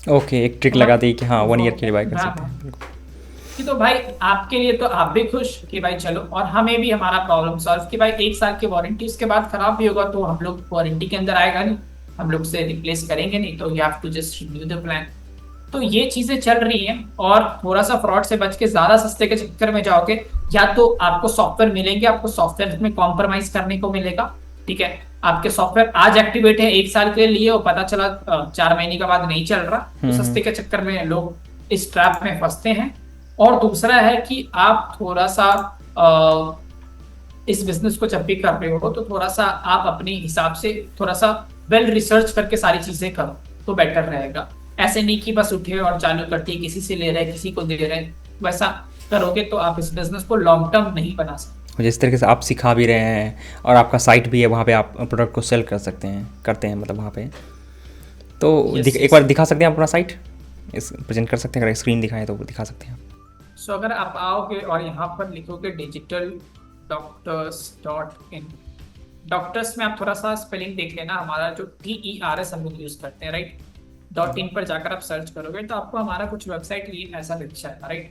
ओके, एक ट्रिक लगा दी कि हाँ 1 ईयर के लिए बाय कर हाँ, सकते हैं। बिल्कुल। कि तो भाई आपके लिए तो आप भी खुश कि भाई चलो, और हमें भी हमारा प्रॉब्लम सॉल्व कि भाई 1 साल की वारंटी, उसके बाद खराब भी होगा तो हम लोग वारंटी के अंदर आएगा नहीं, हम लोग से रिप्लेस करेंगे नहीं, तो you have to just renew the plan. तो ये चीजें चल रही हैं। और थोड़ा सा फ्रॉड से बच के ज्यादा सस्ते के चक्कर में जाओगे, या तो आपको सॉफ्टवेयर मिलेंगे, आपको सॉफ्टवेयर में कॉम्प्रोमाइज करने को मिलेगा, ठीक है। आपके सॉफ्टवेयर आज एक्टिवेट है 1 साल के लिए, और पता चला 4 महीने के बाद नहीं चल रहा, तो सस्ते के चक्कर में लोग इस ट्रैप में फंसते हैं। और दूसरा है कि आप थोड़ा सा इस बिजनेस को जब भी कर रहे हो, तो थोड़ा सा आप अपने हिसाब से थोड़ा सा वेल रिसर्च करके सारी चीजें करो तो बेटर रहेगा। ऐसे नहीं कि बस उठे और चालू कर दिए, किसी से ले रहे किसी को दे रहे, वैसा करोगे तो आप इस बिजनेस को लॉन्ग टर्म नहीं बना सकते। और जिस तरीके से आप सिखा भी रहे हैं और आपका साइट भी है, वहाँ पे आप प्रोडक्ट को सेल कर सकते हैं, करते हैं मतलब वहाँ पे, तो एक बार दिखा सकते हैं आप अपना साइट, इस प्रेजेंट कर सकते हैं, अगर स्क्रीन दिखाएं तो दिखा सकते हैं आप। सो अगर आप आओगे और यहाँ पर लिखोगे digitaldoctors.in, डॉक्टर्स में आप थोड़ा सा स्पेलिंग देख लेना, हमारा जो TERS हम लोग यूज करते हैं, राइट। .in पर जाकर आप सर्च करोगे तो आपको हमारा कुछ वेबसाइट ये ऐसा दिख जाएगा, राइट।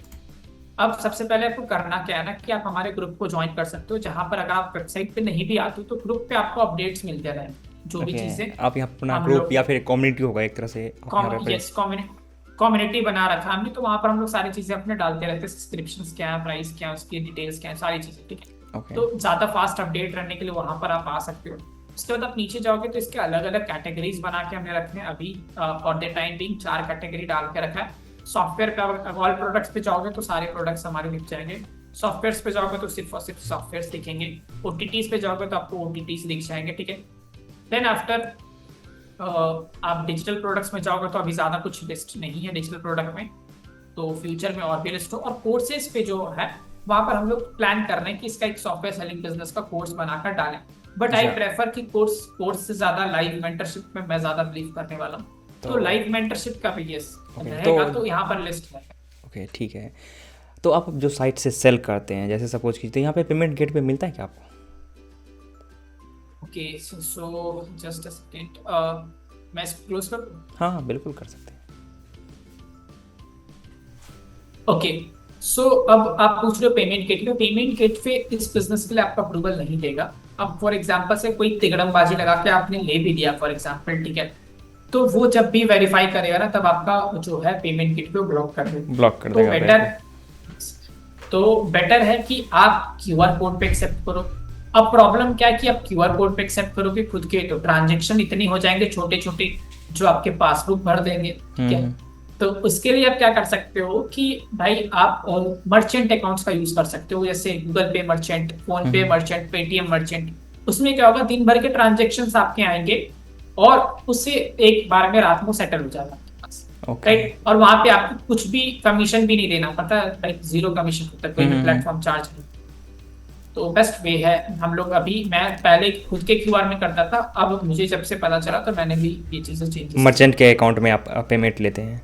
अब सबसे पहले आपको करना क्या है ना, कि आप हमारे ग्रुप को ज्वाइन कर सकते हो, जहां पर अगर आप वेबसाइट पे नहीं भी आते हो तो ग्रुप पे आपको अपडेट्स मिलते रहे, जो भी चीजें आप यहाँ अपना ग्रुप या फिर कम्युनिटी होगा एक तरह से, कम्युनिटी बना रखा हमने, तो वहां पर हम लोग सारी चीजें अपने डालते रहते हैं, सब्सक्रिप्शंस क्या है, प्राइस क्या है, उसकी डिटेल्स क्या है, सारी चीजें, ठीक है। तो ज्यादा फास्ट अपडेट रहने के लिए वहां पर आप आ सकते हो। उसके बाद आप नीचे जाओगे तो इसके अलग अलग कैटेगरीज बना के हमने रखे हैं अभी, for the time being 4 category डाल के रखा है। सॉफ्टवेयर पे ऑल प्रोडक्ट्स पे जाओगे तो सारे प्रोडक्ट्स हमारे दिख जाएंगे, सॉफ्टवेयर पे जाओगे तो सिर्फ और सिर्फ सॉफ्टवेयर दिखेंगे, OTTs पे जाओगे तो आपको OTTs दिख जाएंगे, ठीक है। देन आफ्टर आप डिजिटल प्रोडक्ट्स में जाओगे तो अभी ज़्यादा कुछ लिस्ट नहीं है डिजिटल प्रोडक्ट में, तो फ्यूचर में और भी लिस्ट हो। और कोर्सेज पे जो है वहां पर हम लोग प्लान कर रहे हैं कि इसका एक सॉफ्टवेयर सेलिंग बिजनेस का कोर्स बनाकर डालें। बट आई अच्छा। प्रेफर कि कोर्स से ज्यादा लाइव मेंटरशिप में मैं ज्यादा बिलीव करने वाला हूँ। तो तो लाइव मेंटरशिप का भी यस ओके तो रहेगा, तो यहाँ पर लिस्ट है। ओके ठीक है। तो आप जो साइट से सेल करते हैं, जैसे सपोज कीजिए, तो यहाँ पे पेमेंट गेट पे मिलता है क्या आपको? Okay so just a second, मैं क्लोज कर दूं? हाँ हाँ बिल्कुल कर सकते हैं। ओके सो अब आप पूछ रहे हो पेमेंट गेट पे। पेमेंट गेट पे इस बिजनेस के लिए आपका अप्रूवल नहीं देगा। अब फॉर एग्जांपल से कोई तिगड़मबाजी लगा के आपने ले भी दिया फॉर एग्जांपल, ठीक है, तो वो जब भी वेरीफाई करेगा ना तब आपका जो है पेमेंट गेट पे ब्लॉक कर देगा। ब्लॉक कर तो देगा बेटर, बिल्कुल। तो बेटर है कि आप क्यूआर कोड पे एक्सेप्ट करो। अब प्रॉब्लम क्या है कि आप क्यूआर कोड पे एक्सेप्ट करोगे खुद के, तो ट्रांजेक्शन इतनी हो जाएंगे छोटे छोटे जो आपके पासबुक भर देंगे, ठीक है। हम्म। तो उसके लिए आप क्या कर सकते हो कि भाई आप मर्चेंट अकाउंट्स का यूज कर सकते हो, जैसे गूगल पे मर्चेंट, फोन पे हम्म। Merchant, Paytm merchant. उसमें क्या होगा, दिन भर के ट्रांजेक्शन आपके आएंगे और उससे एक बार में रात को सेटल हो जाएगा आपके पास, ओके। राइट। और वहां पे आपको कुछ भी कमीशन भी नहीं देना पड़ता, लाइक जीरो कमीशन होता है, कोई भी हम्म। प्लेटफॉर्म चार्ज नहीं। तो बेस्ट वे है। हम लोग अभी, मैं पहले खुद के क्यूआर में करता था, अब मुझे जब से पता चला तो मैंने भी ये चीजें चेंजेस की। मर्चेंट के अकाउंट में आप पेमेंट लेते हैं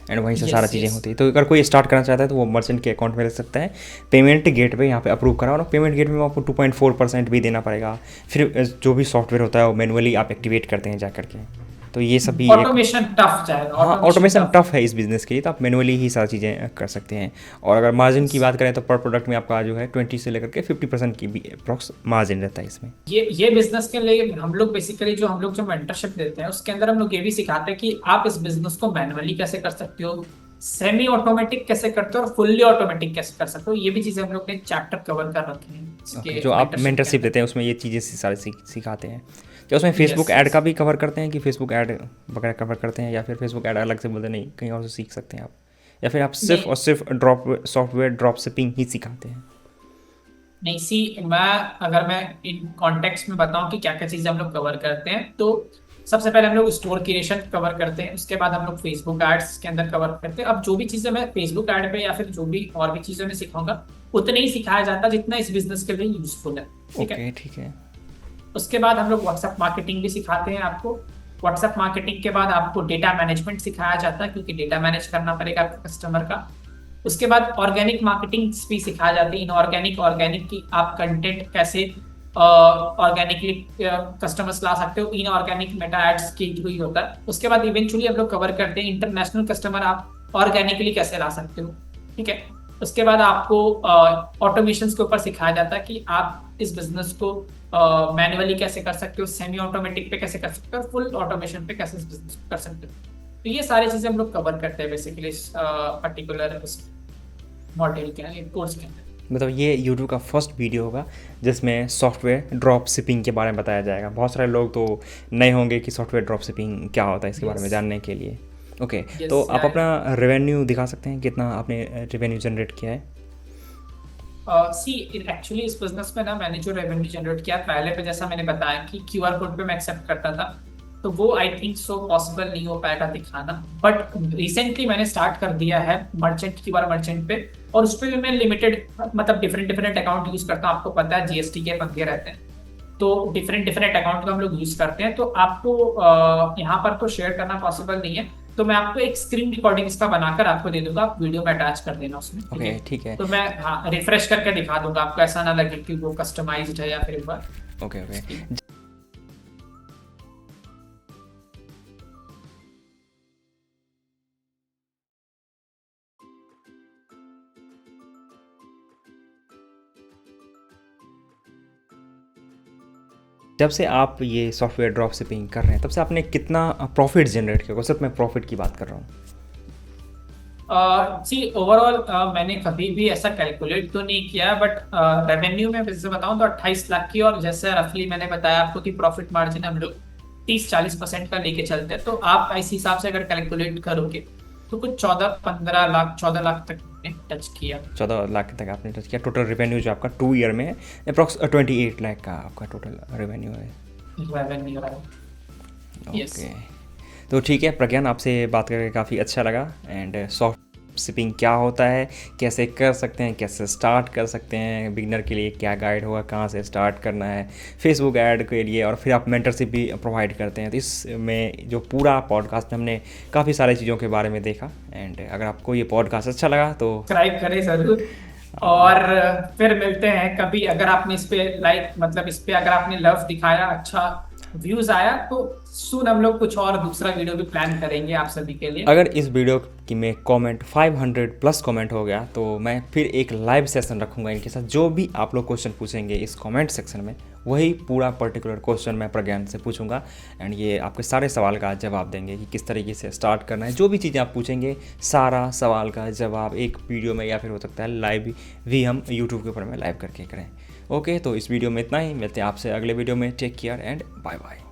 एंड वहीं से सारा यस चीज़ें यस। होती है। तो अगर कोई स्टार्ट करना चाहता है तो वो मर्चेंट के अकाउंट में रख सकता है। पेमेंट गेट पे यहाँ पे अप्रूव करा, और पेमेंट गेट में आपको 2.4% भी देना पड़ेगा। फिर जो भी सॉफ्टवेयर होता है वो मैनुअली आप एक्टिवेट करते हैं जा करके। तो ये सब भी एक, ऑटोमेशन टफ जाएगा, हाँ ऑटोमेशन ऑटोमेशन टफ। टफ है इस बिज़नेस के लिए, तो आप मैनुअली ही सारी चीज़ें कर सकते हैं। और अगर मार्जिन की बात करें तो पर प्रोडक्ट में आपका जो है 20 से लेकर के 50% की भी अप्रॉक्स मार्जिन रहता है इसमें। ये बिजनेस के लिए हम लोग बेसिकली जो मेंटरशिप देते हैं उसके अंदर हम लोग ये भी सिखाते हैं कि आप इस बिजनेस को मैनुअली कैसे कर सकते हो, सेमी ऑटोमेटिक कैसे करते हो और फुल्ली ऑटोमेटिक कैसे कर सकते हो। ये भी चीजें हम लोग ने चैप्टर कवर कर रखे हैं ओके, इसके जो आप मेंटरशिप के मेंटरशिप अंदर। देते हैं उसमें ये चीज़ें सारी सिखाते हैं। क्या उसमें फेसबुक यस ऐड यस। का भी कवर करते हैं, कि फेसबुक ऐड वगैरह कवर करते हैं, या फिर फेसबुक ऐड अलग से बोलते हैं नहीं कहीं और से सीख सकते हैं आप, या फिर आप सिर्फ नहीं और सिर्फ ड्रॉप सॉफ्टवेयर ड्रॉप शिपिंग ही सिखाते हैं? नहीं सी, अगर मैं इन कॉन्टेक्स्ट में बताऊं कि क्या क्या चीजें हम लोग कवर करते हैं, तो सबसे पहले हम लोग स्टोर क्रिएशन कवर करते हैं, उसके बाद हम लोग फेसबुक एड्स के अंदर कवर करते हैं। अब जो भी चीजें मैं फेसबुक एड पे या फिर जो भी और भी चीजें मैं सिखाऊंगा उतना ही सिखाया जाता जितना इस बिजनेस के लिए यूजफुल है, ठीक है। ओके ठीक है। उसके बाद हम लोग व्हाट्सएप मार्केटिंग भी सिखाते हैं आपको। व्हाट्सएप मार्केटिंग के बाद आपको डेटा मैनेजमेंट सिखाया जाता है, क्योंकि डेटा मैनेज करना पड़ेगा आपके कस्टमर का। उसके बाद ऑर्गेनिक मार्केटिंग भी सिखाया जाती है, इनऑर्गेनिक ऑर्गेनिक की आप कंटेंट कैसे ऑर्गेनिकली कस्टमर्स ला सकते हो, इनऑर्गेनिक मेटा एड्स के थ्रू ही होता है। उसके बाद इवेंचुअली हम लोग कवर करते हैं इंटरनेशनल कस्टमर आप ऑर्गेनिकली कैसे ला सकते हो, ठीक है। उसके बाद आपको ऑटोमेशन के ऊपर सिखाया जाता है कि आप इस बिजनेस को मैनुअली कैसे कर सकते हो, सेमी ऑटोमेटिक पे कैसे कर सकते हो, फुल ऑटोमेशन पे कैसे इस बिजनेस को कर सकते हो। तो ये सारी चीजें हम लोग कवर करते हैं बेसिकली इस पर्टिकुलर मॉड्यूल के कोर्स के अंदर। मतलब ये यूट्यूब का फर्स्ट वीडियो होगा जिसमें सॉफ्टवेयर ड्रॉप शिपिंग के बारे में बताया जाएगा। बहुत सारे लोग तो नए होंगे कि सॉफ्टवेयर ड्रॉप शिपिंग क्या होता है, इसके बारे में यस जानने के लिए। ओके, यस तो आप अपना रेवेन्यू दिखा सकते हैं, कितना आपने रेवेन्यू जनरेट किया है? सी एक्चुअली इस बिजनेस में ना मैंने जो रेवेन्यू जनरेट किया पहले पे, जैसा मैंने बताया कि क्यूआर कोड पे मैं एक्सेप्ट करता था, तो वो आई थिंक सो पॉसिबल नहीं हो पाएगा दिखाना। बट रिसेंटली मैंने स्टार्ट कर दिया है मर्चेंट क्यूआर मर्चेंट पे, और उस पर भी मैं लिमिटेड मतलब डिफरेंट डिफरेंट अकाउंट यूज करता हूँ। आपको पता है जीएसटी के पंगे रहते हैं, तो डिफरेंट डिफरेंट अकाउंट का हम लोग यूज करते हैं। तो आपको यहाँ पर तो शेयर करना पॉसिबल नहीं है, तो मैं आपको एक स्क्रीन रिकॉर्डिंग इसका बनाकर आपको दे दूंगा, आप वीडियो में अटैच कर देना उसमें, ठीक ओके है। ठीक है। तो मैं हाँ रिफ्रेश करके दिखा दूंगा आपको, ऐसा ना लगे कि वो कस्टमाइज्ड है या फिर एक बार। Okay okay. जब से आप ये सॉफ्टवेयर ड्रॉप शिपिंग कर रहे हैं तब से आपने कितना प्रॉफिट जनरेट किया? सिर्फ मैं प्रॉफिट की बात कर रहा हूँ। जी ओवरऑल मैंने कभी भी ऐसा कैलकुलेट तो नहीं किया, बट रेवेन्यू में वैसे बताऊं तो 28 लाख की, और जैसे रफली मैंने बताया आपको कि प्रॉफिट मार्जिन हम लोग 30-40% का लेके चलते हैं। तो आप इस हिसाब से अगर कैलकुलेट करोगे तो कुछ 14-15 लाख 14 लाख तक मैंने टच किया। 14 लाख तक आपने टच किया। टोटल रेवेन्यू जो आपका 2 ईयर में है अप्रॉक्स 28 लाख का आपका टोटल रेवेन्यू है। Revenue yes. ओके, तो ठीक है प्रज्ञान, आपसे बात करके काफ़ी अच्छा लगा। एंड सॉफ्ट शिपिंग क्या होता है, कैसे कर सकते हैं, कैसे स्टार्ट कर सकते हैं, बिगिनर के लिए क्या गाइड होगा, कहाँ से स्टार्ट करना है फेसबुक ऐड के लिए, और फिर आप मेंटरशिप भी प्रोवाइड करते हैं। तो इसमें जो पूरा पॉडकास्ट में हमने काफ़ी सारी चीज़ों के बारे में देखा। एंड अगर आपको ये पॉडकास्ट अच्छा लगा तो सब्सक्राइब करें जरूर। और फिर मिलते हैं कभी। अगर आपने इस पे लाइक मतलब इस पे अगर आपने लव दिखाया, अच्छा व्यूज आया, तो सुन हम लोग कुछ और दूसरा वीडियो भी प्लान करेंगे आप सभी के लिए। अगर इस वीडियो की में कमेंट 500 प्लस कमेंट हो गया तो मैं फिर एक लाइव सेशन रखूंगा इनके साथ। जो भी आप लोग क्वेश्चन पूछेंगे इस कमेंट सेक्शन में, वही पूरा पर्टिकुलर क्वेश्चन मैं प्रज्ञान से पूछूंगा। एंड ये आपके सारे सवाल का जवाब देंगे कि किस तरीके से स्टार्ट करना है। जो भी चीज़ें आप पूछेंगे, सारा सवाल का जवाब एक वीडियो में, या फिर हो सकता है लाइव भी हम यूट्यूब के ऊपर में लाइव करके करें। ओके, तो इस वीडियो में इतना ही। मिलते हैं आपसे अगले वीडियो में। Take care and bye bye.